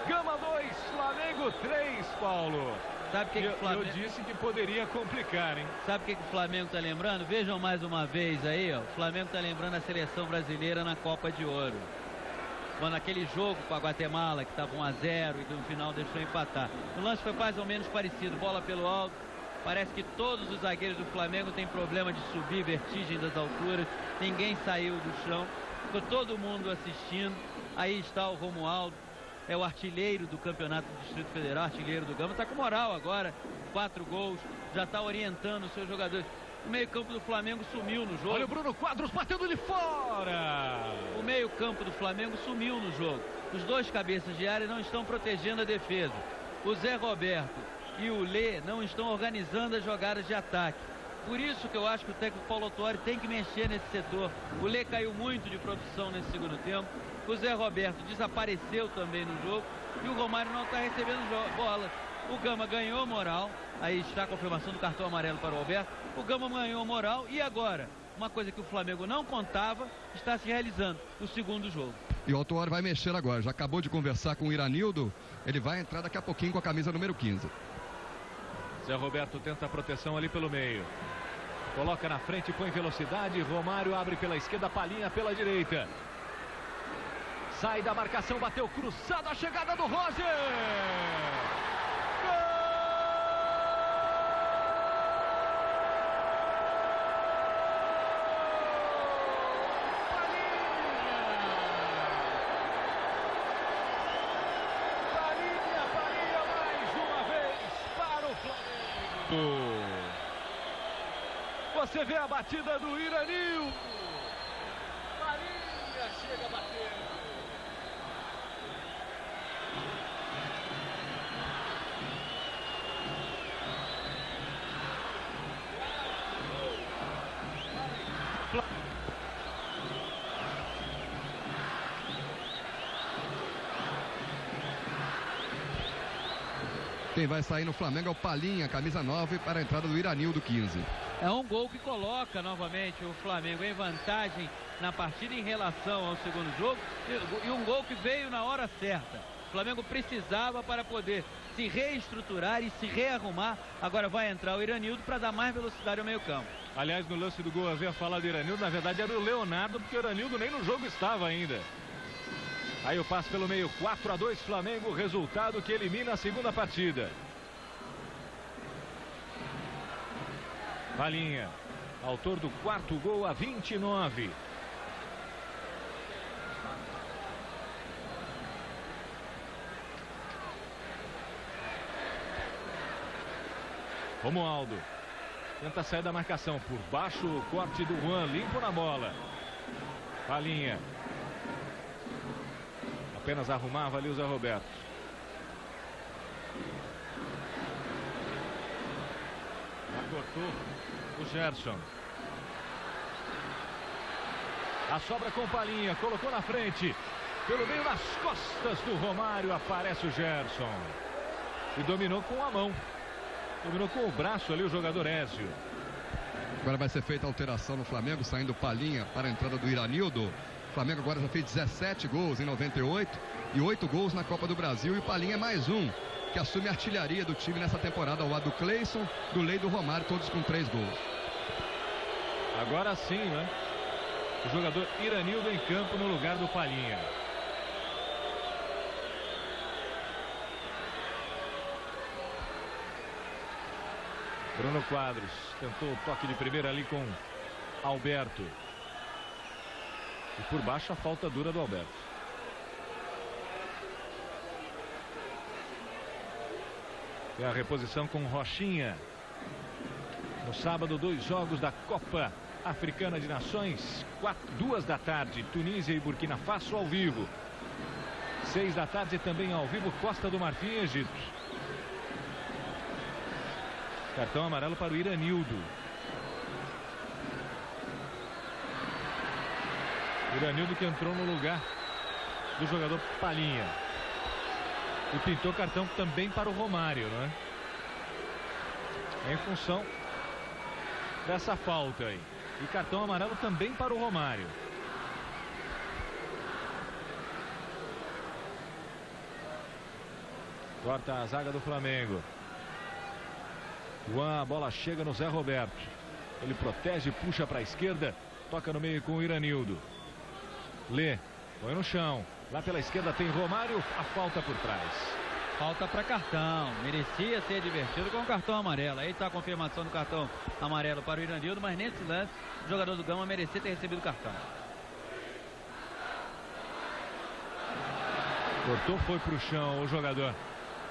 Gama 2, Flamengo 3, Paulo. Sabe o que o Flamengo... Eu disse que poderia complicar, hein? Sabe o que o Flamengo está lembrando? Vejam mais uma vez aí, ó. O Flamengo está lembrando a seleção brasileira na Copa de Ouro. Quando aquele jogo com a Guatemala, que estava 1-0 e no final deixou empatar. O lance foi mais ou menos parecido, bola pelo alto. Parece que todos os zagueiros do Flamengo têm problema de subir, vertigem das alturas. Ninguém saiu do chão. Ficou todo mundo assistindo. Aí está o Romualdo, é o artilheiro do campeonato do Distrito Federal, artilheiro do Gama. Está com moral agora, 4 gols, já está orientando os seus jogadores. O meio-campo do Flamengo sumiu no jogo. Olha o Bruno Quadros batendo de fora. O meio-campo do Flamengo sumiu no jogo. Os dois cabeças de área não estão protegendo a defesa. O Zé Roberto e o Lê não estão organizando as jogadas de ataque. Por isso que eu acho que o técnico Paulo Autuori tem que mexer nesse setor. O Lê caiu muito de produção nesse segundo tempo. O Zé Roberto desapareceu também no jogo. E o Romário não está recebendo bola. O Gama ganhou moral. Aí está a confirmação do cartão amarelo para o Alberto. O Gama ganhou moral. E agora, uma coisa que o Flamengo não contava, está se realizando. O segundo jogo. E o Autuori vai mexer agora, já acabou de conversar com o Iranildo, ele vai entrar daqui a pouquinho com a camisa número 15. Zé Roberto tenta a proteção ali pelo meio. Coloca na frente, põe velocidade. Romário abre pela esquerda, Palhinha pela direita. Sai da marcação, bateu cruzado, a chegada do Roger. Você vê a batida do Iranildo. Palhinha chega a bater. Quem vai sair no Flamengo é o Palhinha, camisa 9, para a entrada do Iranildo, 15. É um gol que coloca novamente o Flamengo em vantagem na partida em relação ao segundo jogo, e um gol que veio na hora certa. O Flamengo precisava para poder se reestruturar e se rearrumar. Agora vai entrar o Iranildo para dar mais velocidade ao meio campo. Aliás, no lance do gol havia falado do Iranildo, na verdade era o Leonardo, porque o Iranildo nem no jogo estava ainda. Aí o passe pelo meio, 4-2 Flamengo, resultado que elimina a segunda partida. Palhinha, autor do quarto gol a 29. Romualdo tenta sair da marcação, por baixo o corte do Juan, limpo na bola. Palhinha apenas arrumava ali o Zé Roberto. Já cortou o Gerson. A sobra com Palhinha, colocou na frente. Pelo meio, nas costas do Romário, aparece o Gerson. E dominou com a mão. Dominou com o braço ali o jogador Ézio. Agora vai ser feita a alteração no Flamengo, saindo Palhinha para a entrada do Iranildo. O Flamengo agora já fez 17 gols em 98 e 8 gols na Copa do Brasil. E o Palhinha é mais um que assume a artilharia do time nessa temporada, ao lado do Cleison, do Lei e do Romário, todos com 3 gols. Agora sim, né? O jogador Iranildo em campo no lugar do Palhinha. Bruno Quadros tentou o toque de primeira ali com Alberto. E por baixo a falta dura do Alberto. E a reposição com Rochinha. No sábado, 2 jogos da Copa Africana de Nações. 2 da tarde, Tunísia e Burkina Faso ao vivo. 6 da tarde também ao vivo, Costa do Marfim e Egito. Cartão amarelo para o Iranildo. Iranildo que entrou no lugar do jogador Palhinha. E pintou cartão também para o Romário, não é? Em função dessa falta aí. E cartão amarelo também para o Romário. Corta a zaga do Flamengo. Juan, a bola chega no Zé Roberto. Ele protege, puxa para a esquerda. Toca no meio com o Iranildo. Lê, põe no chão. Lá pela esquerda tem Romário, a falta por trás. Falta para cartão. Merecia ser divertido com o cartão amarelo. Aí está a confirmação do cartão amarelo para o Iranildo, mas nesse lance o jogador do Gama merecia ter recebido o cartão. Cortou, foi para o chão o jogador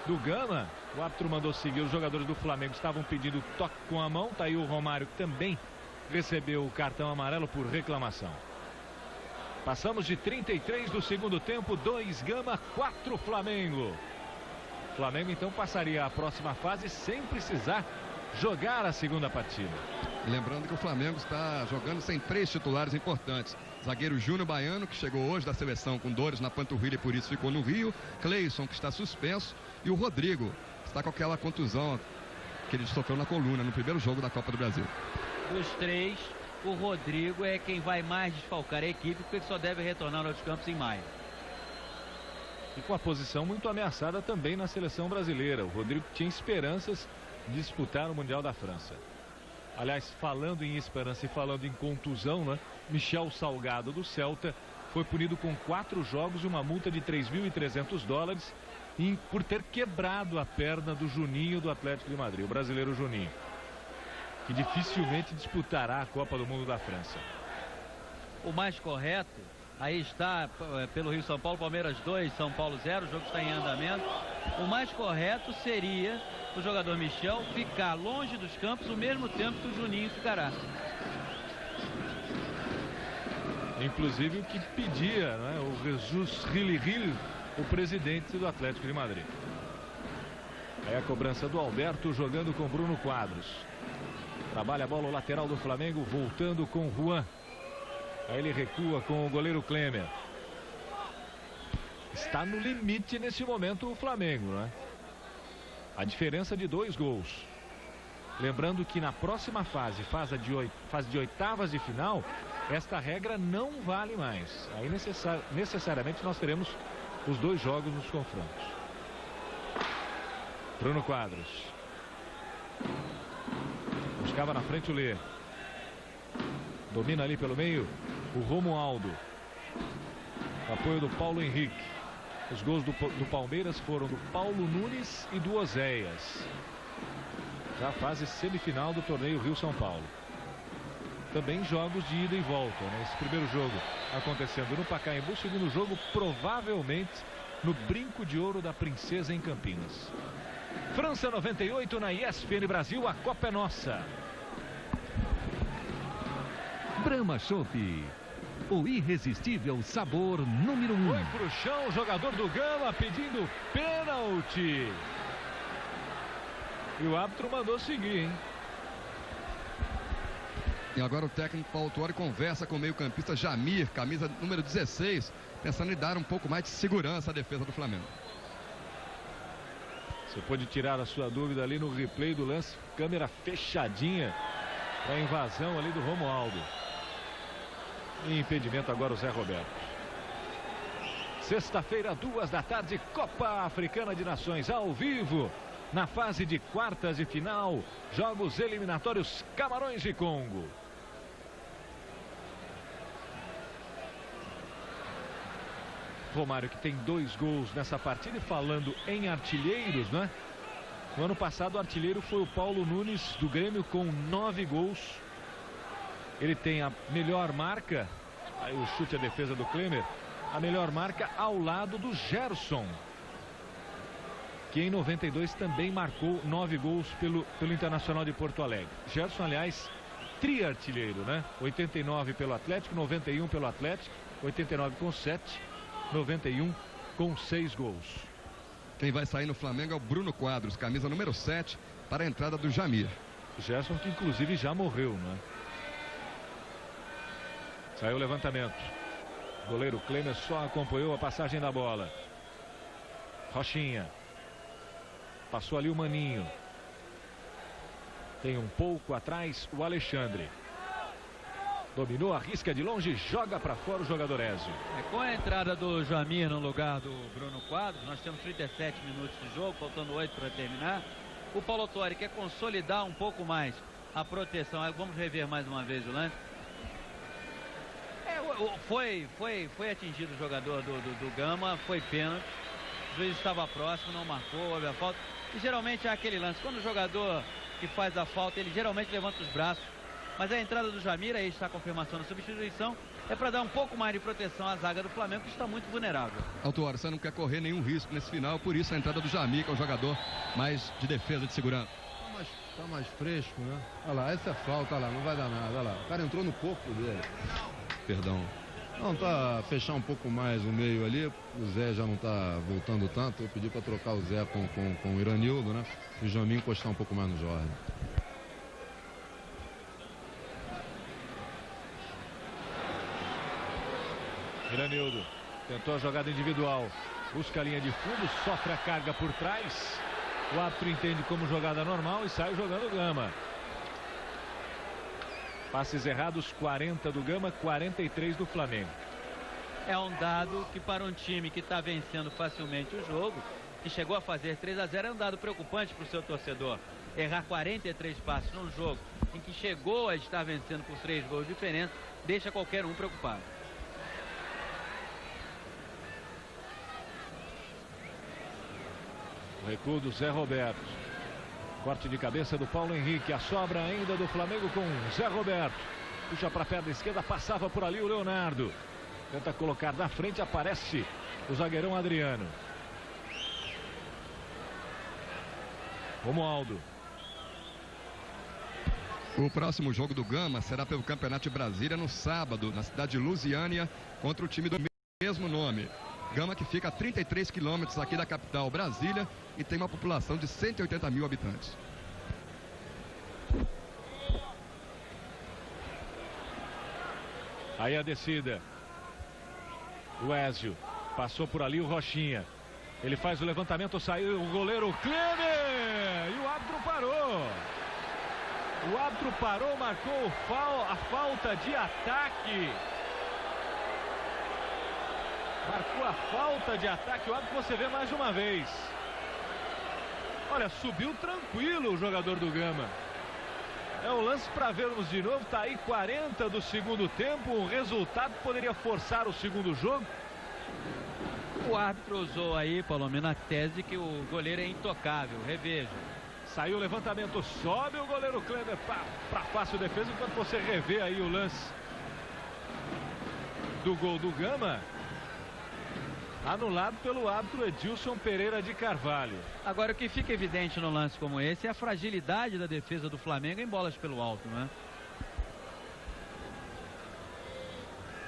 do Gama. O árbitro mandou seguir. Os jogadores do Flamengo estavam pedindo toque com a mão. Tá aí o Romário, que também recebeu o cartão amarelo por reclamação. Passamos de 33 do segundo tempo. 2 Gama, 4 Flamengo. Flamengo então passaria a próxima fase sem precisar jogar a segunda partida. Lembrando que o Flamengo está jogando sem 3 titulares importantes. Zagueiro Júnior Baiano, que chegou hoje da seleção com dores na panturrilha e por isso ficou no Rio. Cleison, que está suspenso. E o Rodrigo, que está com aquela contusão que ele sofreu na coluna no primeiro jogo da Copa do Brasil. Dos 3, o Rodrigo é quem vai mais desfalcar a equipe, porque só deve retornar aos campos em maio. E com a posição muito ameaçada também na seleção brasileira. O Rodrigo tinha esperanças de disputar o Mundial da França. Aliás, falando em esperança e falando em contusão, né? Michel Salgado do Celta foi punido com 4 jogos e uma multa de $3.300 por ter quebrado a perna do Juninho do Atlético de Madrid, o brasileiro Juninho, que dificilmente disputará a Copa do Mundo da França. O mais correto, aí está pelo Rio São Paulo, Palmeiras 2, São Paulo 0, o jogo está em andamento. O mais correto seria o jogador Michel ficar longe dos campos o mesmo tempo que o Juninho ficará. Inclusive o que pedia, né, o Jesus Rilly, o presidente do Atlético de Madrid. Aí a cobrança do Alberto jogando com Bruno Quadros. Trabalha a bola o lateral do Flamengo, voltando com Juan. Aí ele recua com o goleiro Klemer. Está no limite nesse momento o Flamengo, né? A diferença de 2 gols. Lembrando que na próxima fase de oitavas de final, esta regra não vale mais. Aí necessariamente nós teremos os 2 jogos nos confrontos. Bruno Quadros. Buscava na frente o Lê. Domina ali pelo meio o Romualdo. Apoio do Paulo Henrique. Os gols do Palmeiras foram do Paulo Nunes e do Oséias. Já fase semifinal do torneio Rio-São Paulo. Também jogos de ida e volta, né? Esse primeiro jogo acontecendo no Pacaembu, segundo jogo provavelmente no Brinco de Ouro da Princesa em Campinas. França 98 na ESPN Brasil, a Copa é nossa. Brahma Chopp, o irresistível sabor número 1. Foi pro chão o jogador do Gama pedindo pênalti. E o árbitro mandou seguir, hein? E agora o técnico Paulo Tuori conversa com o meio-campista Jamir, camisa número 16, pensando em dar um pouco mais de segurança à defesa do Flamengo. Você pode tirar a sua dúvida ali no replay do lance, câmera fechadinha para a invasão ali do Romualdo. E impedimento agora o Zé Roberto. Sexta-feira, 2 da tarde, Copa Africana de Nações ao vivo. Na fase de quartas de final, jogos eliminatórios Camarões e Congo. Romário, que tem 2 gols nessa partida, e falando em artilheiros, né? No ano passado o artilheiro foi o Paulo Nunes do Grêmio com 9 gols. Ele tem a melhor marca, aí o chute à defesa do Klemer, a melhor marca ao lado do Gerson, que em 92 também marcou 9 gols pelo Internacional de Porto Alegre. Gerson, aliás, tri-artilheiro, né? 89 pelo Atlético, 91 pelo Atlético, 89 com 7, 91 com 6 gols. Quem vai sair no Flamengo é o Bruno Quadros, camisa número 7, para a entrada do Jamir. Gerson, que inclusive já morreu, né? Saiu o levantamento. O goleiro Klemer só acompanhou a passagem da bola. Rochinha. Passou ali o Maninho. Tem um pouco atrás o Alexandre. Dominou, arrisca de longe, joga para fora o jogador Ézio. Com a entrada do Jamir no lugar do Bruno Quadros, nós temos 37 minutos de jogo, faltando 8 para terminar. O Paulo Tuori quer consolidar um pouco mais a proteção. Vamos rever mais uma vez o lance. Foi atingido o jogador do Gama, foi pênalti. O juiz estava próximo, não marcou, houve a falta. E geralmente é aquele lance, quando o jogador que faz a falta, ele geralmente levanta os braços. Mas a entrada do Jamir, aí está a confirmação da substituição, é para dar um pouco mais de proteção à zaga do Flamengo, que está muito vulnerável. Autuori, você não quer correr nenhum risco nesse final, por isso a entrada do Jamir, que é um jogador mais de defesa, de segurança. Tá mais fresco, né? Olha lá, essa é falta, olha lá, não vai dar nada, olha lá. O cara entrou no corpo dele. Perdão. Não, tá fechar um pouco mais o meio ali, o Zé já não tá voltando tanto, eu pedi para trocar o Zé com o Iranildo, né? E o Jamir encostar um pouco mais no Jorge. Iranildo tentou a jogada individual, busca a linha de fundo, sofre a carga por trás. O árbitro entende como jogada normal e sai jogando o Gama. Passes errados, 40 do Gama, 43 do Flamengo. É um dado que para um time que está vencendo facilmente o jogo, que chegou a fazer 3-0, é um dado preocupante para o seu torcedor. Errar 43 passes num jogo em que chegou a estar vencendo por 3 gols de diferença, deixa qualquer um preocupado. O recuo do Zé Roberto. Corte de cabeça do Paulo Henrique. A sobra ainda do Flamengo com Zé Roberto. Puxa para a perna esquerda, passava por ali o Leonardo. Tenta colocar na frente, aparece o zagueirão Adriano. Romualdo. O próximo jogo do Gama será pelo Campeonato de Brasília no sábado, na cidade de Lusiânia, contra o time do mesmo nome. Gama que fica a 33 quilômetros aqui da capital, Brasília, e tem uma população de 180 mil habitantes. Aí a descida. O Ézio. Passou por ali o Rochinha. Ele faz o levantamento, saiu o goleiro Klemer. E o árbitro parou. O árbitro parou, marcou a falta de ataque. Marcou a falta de ataque. O árbitro você vê mais uma vez. Olha, subiu tranquilo o jogador do Gama. É um lance para vermos de novo. Tá aí 40 do segundo tempo. Um resultado que poderia forçar o segundo jogo. O árbitro usou aí, Palomino, a tese que o goleiro é intocável. Reveja. Saiu o levantamento, sobe o goleiro Klemer para fácil defesa. Enquanto você revê aí o lance do gol do Gama, anulado pelo árbitro Edilson Pereira de Carvalho. Agora, o que fica evidente no lance como esse é a fragilidade da defesa do Flamengo em bolas pelo alto, né?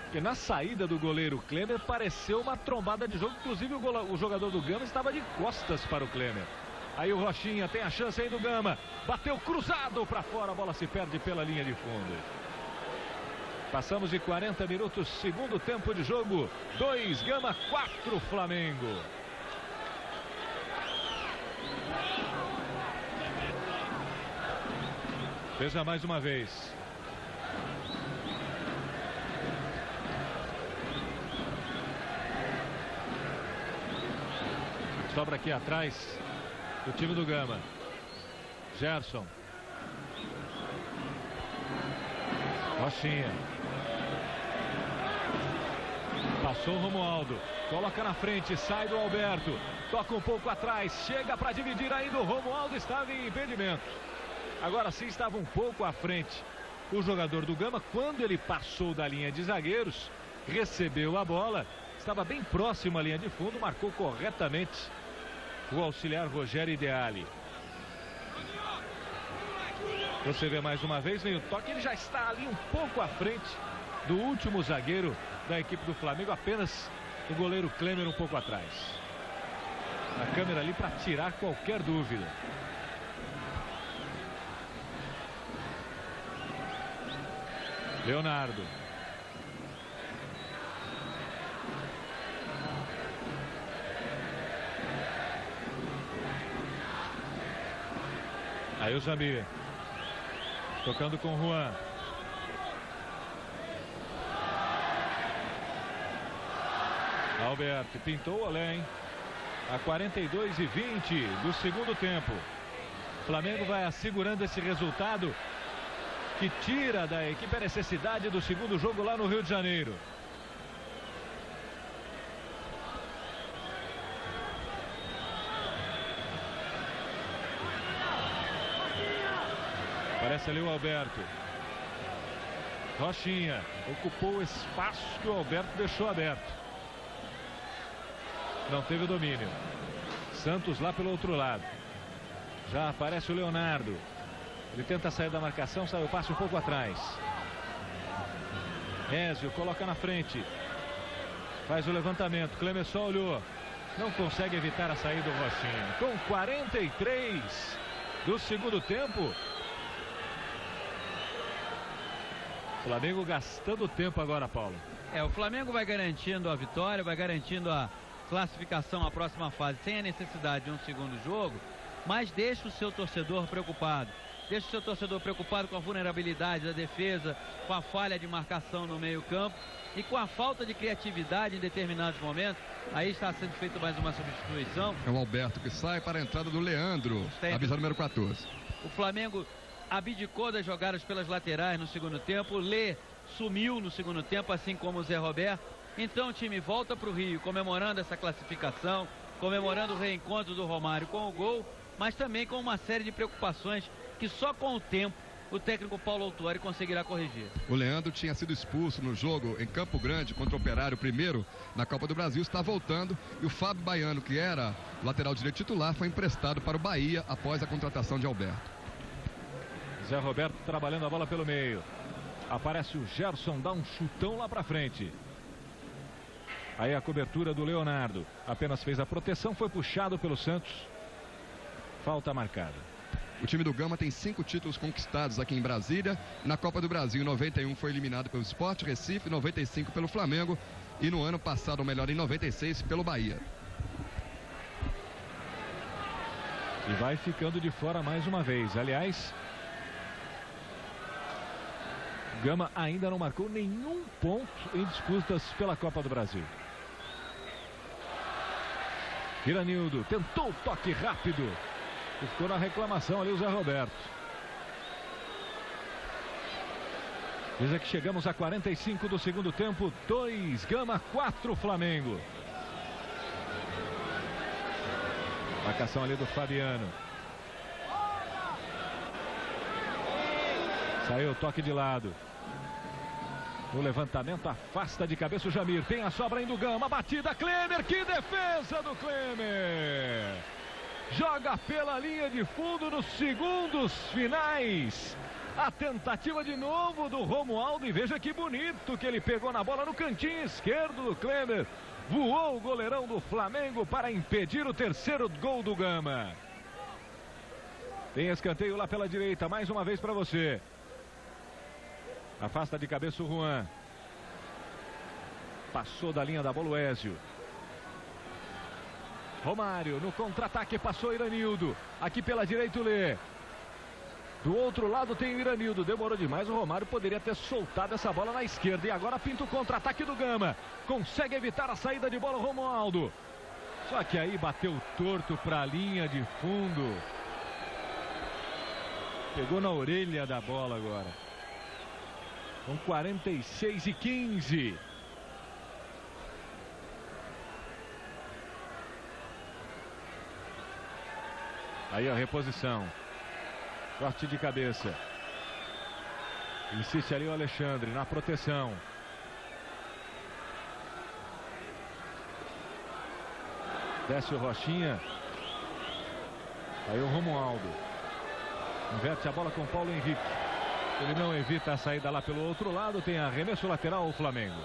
Porque na saída do goleiro Klemer pareceu uma trombada de jogo. Inclusive o jogador do Gama estava de costas para o Klemer. Aí o Rochinha tem a chance aí do Gama. Bateu cruzado para fora, a bola se perde pela linha de fundo. Passamos de 40 minutos, segundo tempo de jogo. 2 Gama, 4 Flamengo. Veja mais uma vez. Sobra aqui atrás o time do Gama. Gerson. Rochinha. Passou o Romualdo. Coloca na frente, sai do Alberto. Toca um pouco atrás, chega para dividir ainda. O Romualdo estava em impedimento. Agora sim estava um pouco à frente o jogador do Gama. Quando ele passou da linha de zagueiros, recebeu a bola. Estava bem próximo à linha de fundo, marcou corretamente o auxiliar Rogério Ideali. Você vê mais uma vez, vem o toque, ele já está ali um pouco à frente do último zagueiro da equipe do Flamengo, apenas o goleiro Klemer um pouco atrás. A câmera ali para tirar qualquer dúvida. Leonardo. Aí o Zamir. Tocando com o Juan. Alberto pintou o olé, hein? A 42:20 do segundo tempo. O Flamengo vai assegurando esse resultado que tira da equipe a necessidade do segundo jogo lá no Rio de Janeiro. Aparece ali o Alberto. Rochinha ocupou o espaço que o Alberto deixou aberto. Não teve o domínio. Santos lá pelo outro lado. Já aparece o Leonardo. Ele tenta sair da marcação, sai o passe um pouco atrás. Ézio coloca na frente. Faz o levantamento. Klemer só olhou. Não consegue evitar a saída do Rochinha. Com 43 do segundo tempo. Flamengo gastando tempo agora, Paulo. O Flamengo vai garantindo a vitória, vai garantindo a classificação à próxima fase, sem a necessidade de um segundo jogo, mas deixa o seu torcedor preocupado. deixa o seu torcedor preocupado com a vulnerabilidade da defesa, com a falha de marcação no meio-campo e com a falta de criatividade em determinados momentos. Aí está sendo feita mais uma substituição. É o Alberto que sai para a entrada do Leandro, camisa número 14. O Flamengo abdicou das jogadas pelas laterais no segundo tempo. O Lê sumiu no segundo tempo, assim como o Zé Roberto. Então o time volta para o Rio comemorando essa classificação, comemorando o reencontro do Romário com o gol, mas também com uma série de preocupações que só com o tempo o técnico Paulo Autuori conseguirá corrigir. O Leandro tinha sido expulso no jogo em Campo Grande contra o Operário primeiro na Copa do Brasil, está voltando, e o Fábio Baiano, que era lateral direito titular, foi emprestado para o Bahia após a contratação de Alberto. Zé Roberto trabalhando a bola pelo meio. Aparece o Gerson, dá um chutão lá para frente. Aí a cobertura do Leonardo. Apenas fez a proteção, foi puxado pelo Santos. Falta marcada. O time do Gama tem 5 títulos conquistados aqui em Brasília. Na Copa do Brasil, em 91 foi eliminado pelo Sport Recife, 95 pelo Flamengo e no ano passado, ou melhor, em 96 pelo Bahia. E vai ficando de fora mais uma vez. Aliás, Gama ainda não marcou nenhum ponto em disputas pela Copa do Brasil. Iranildo tentou o toque rápido. E ficou na reclamação ali o Zé Roberto. Veja que chegamos a 45 do segundo tempo. 2 Gama, 4 Flamengo. Marcação ali do Fabiano. Saiu o toque de lado. O levantamento afasta de cabeça o Jamir. Tem a sobra ainda do Gama. Batida, Klemer. Que defesa do Klemer. Joga pela linha de fundo nos segundos finais. A tentativa de novo do Romualdo. E veja que bonito que ele pegou na bola no cantinho esquerdo do Klemer. Voou o goleirão do Flamengo para impedir o terceiro gol do Gama. Tem escanteio lá pela direita. Mais uma vez para você. Afasta de cabeça o Juan. Passou da linha da bola o Ézio. Romário no contra-ataque, passou Iranildo. Aqui pela direita o Lê. Do outro lado tem o Iranildo. Demorou demais, o Romário poderia ter soltado essa bola na esquerda. E agora pinta o contra-ataque do Gama. Consegue evitar a saída de bola o Romualdo. Só que aí bateu torto para a linha de fundo. Pegou na orelha da bola agora. Com 46-15. Aí a reposição. Corte de cabeça. Insiste ali o Alexandre na proteção. Desce o Rochinha. Aí o Romualdo. Inverte a bola com o Paulo Henrique. Ele não evita a saída lá pelo outro lado. Tem arremesso lateral o Flamengo.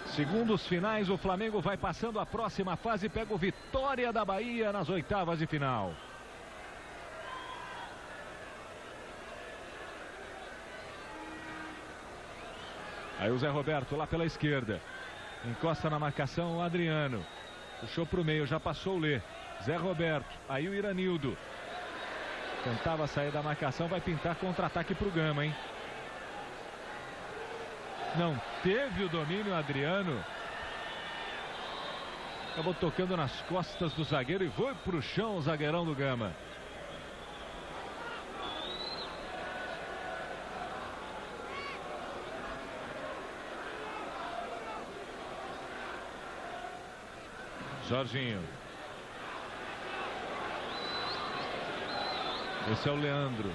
Segundos finais, o Flamengo vai passando a próxima fase, pega o Vitória da Bahia nas oitavas de final. Aí o Zé Roberto lá pela esquerda. Encosta na marcação o Adriano. Puxou para o meio, já passou o Lê. Zé Roberto, aí o Iranildo. Tentava sair da marcação, vai pintar contra-ataque para o Gama, hein? Não teve o domínio Adriano. Acabou tocando nas costas do zagueiro e foi para o chão o zagueirão do Gama. Jorginho. Esse é o Leandro.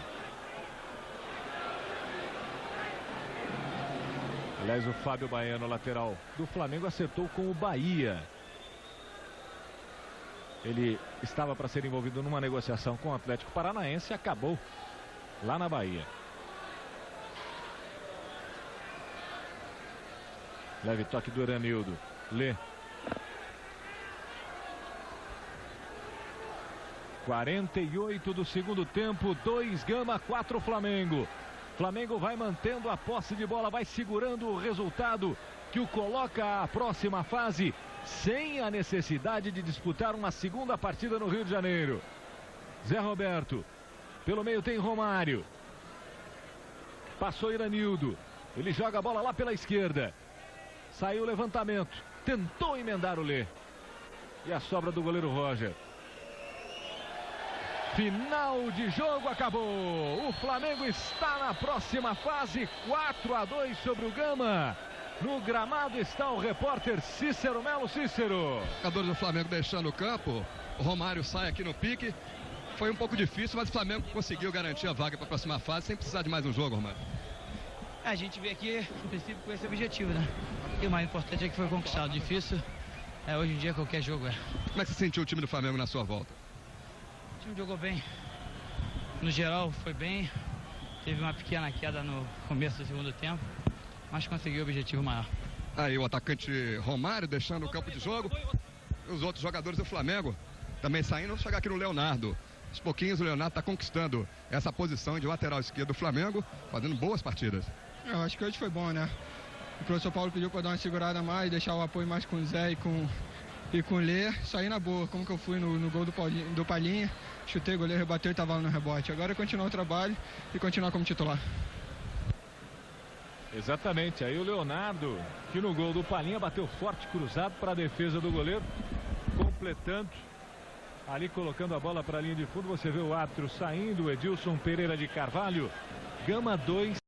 Aliás, o Fábio Baiano, lateral do Flamengo, acertou com o Bahia. Ele estava para ser envolvido numa negociação com o Atlético Paranaense e acabou lá na Bahia. Leve toque do Iranildo. Lê. 48 do segundo tempo, 2 Gama, 4 Flamengo. Flamengo vai mantendo a posse de bola, vai segurando o resultado que o coloca à próxima fase, sem a necessidade de disputar uma segunda partida no Rio de Janeiro. Zé Roberto. Pelo meio tem Romário. Passou Iranildo. Ele joga a bola lá pela esquerda. Saiu o levantamento. Tentou emendar o Lê. E a sobra do goleiro Roger. Final de jogo, acabou. O Flamengo está na próxima fase. 4-2 sobre o Gama. No gramado está o repórter Cícero Melo. Cícero. Jogadores do Flamengo deixando o campo. O Romário sai aqui no pique. Foi um pouco difícil, mas o Flamengo conseguiu garantir a vaga para a próxima fase sem precisar de mais um jogo, Romário. A gente vê aqui, no princípio, com esse objetivo, né? E o mais importante é que foi conquistado. Difícil, hoje em dia qualquer jogo é. Como é que você sentiu o time do Flamengo na sua volta? O time jogou bem. No geral, foi bem. Teve uma pequena queda no começo do segundo tempo, mas conseguiu o objetivo maior. Aí o atacante Romário deixando o campo de jogo. E os outros jogadores do Flamengo também saindo. Vamos chegar aqui no Leonardo. Aos pouquinhos o Leonardo está conquistando essa posição de lateral esquerdo do Flamengo, fazendo boas partidas. Eu acho que hoje foi bom, né? O professor Paulo pediu para dar uma segurada mais, deixar o apoio mais com o Zé e com o Lê. Saí na boa, como que eu fui no gol do Palhinha. Chutei, o goleiro rebateu e estava lá no rebote. Agora é continuar o trabalho e continuar como titular. Exatamente, aí o Leonardo, que no gol do Palhinha bateu forte cruzado para a defesa do goleiro, completando, ali colocando a bola para a linha de fundo. Você vê o árbitro saindo, o Edilson Pereira de Carvalho. Gama 2,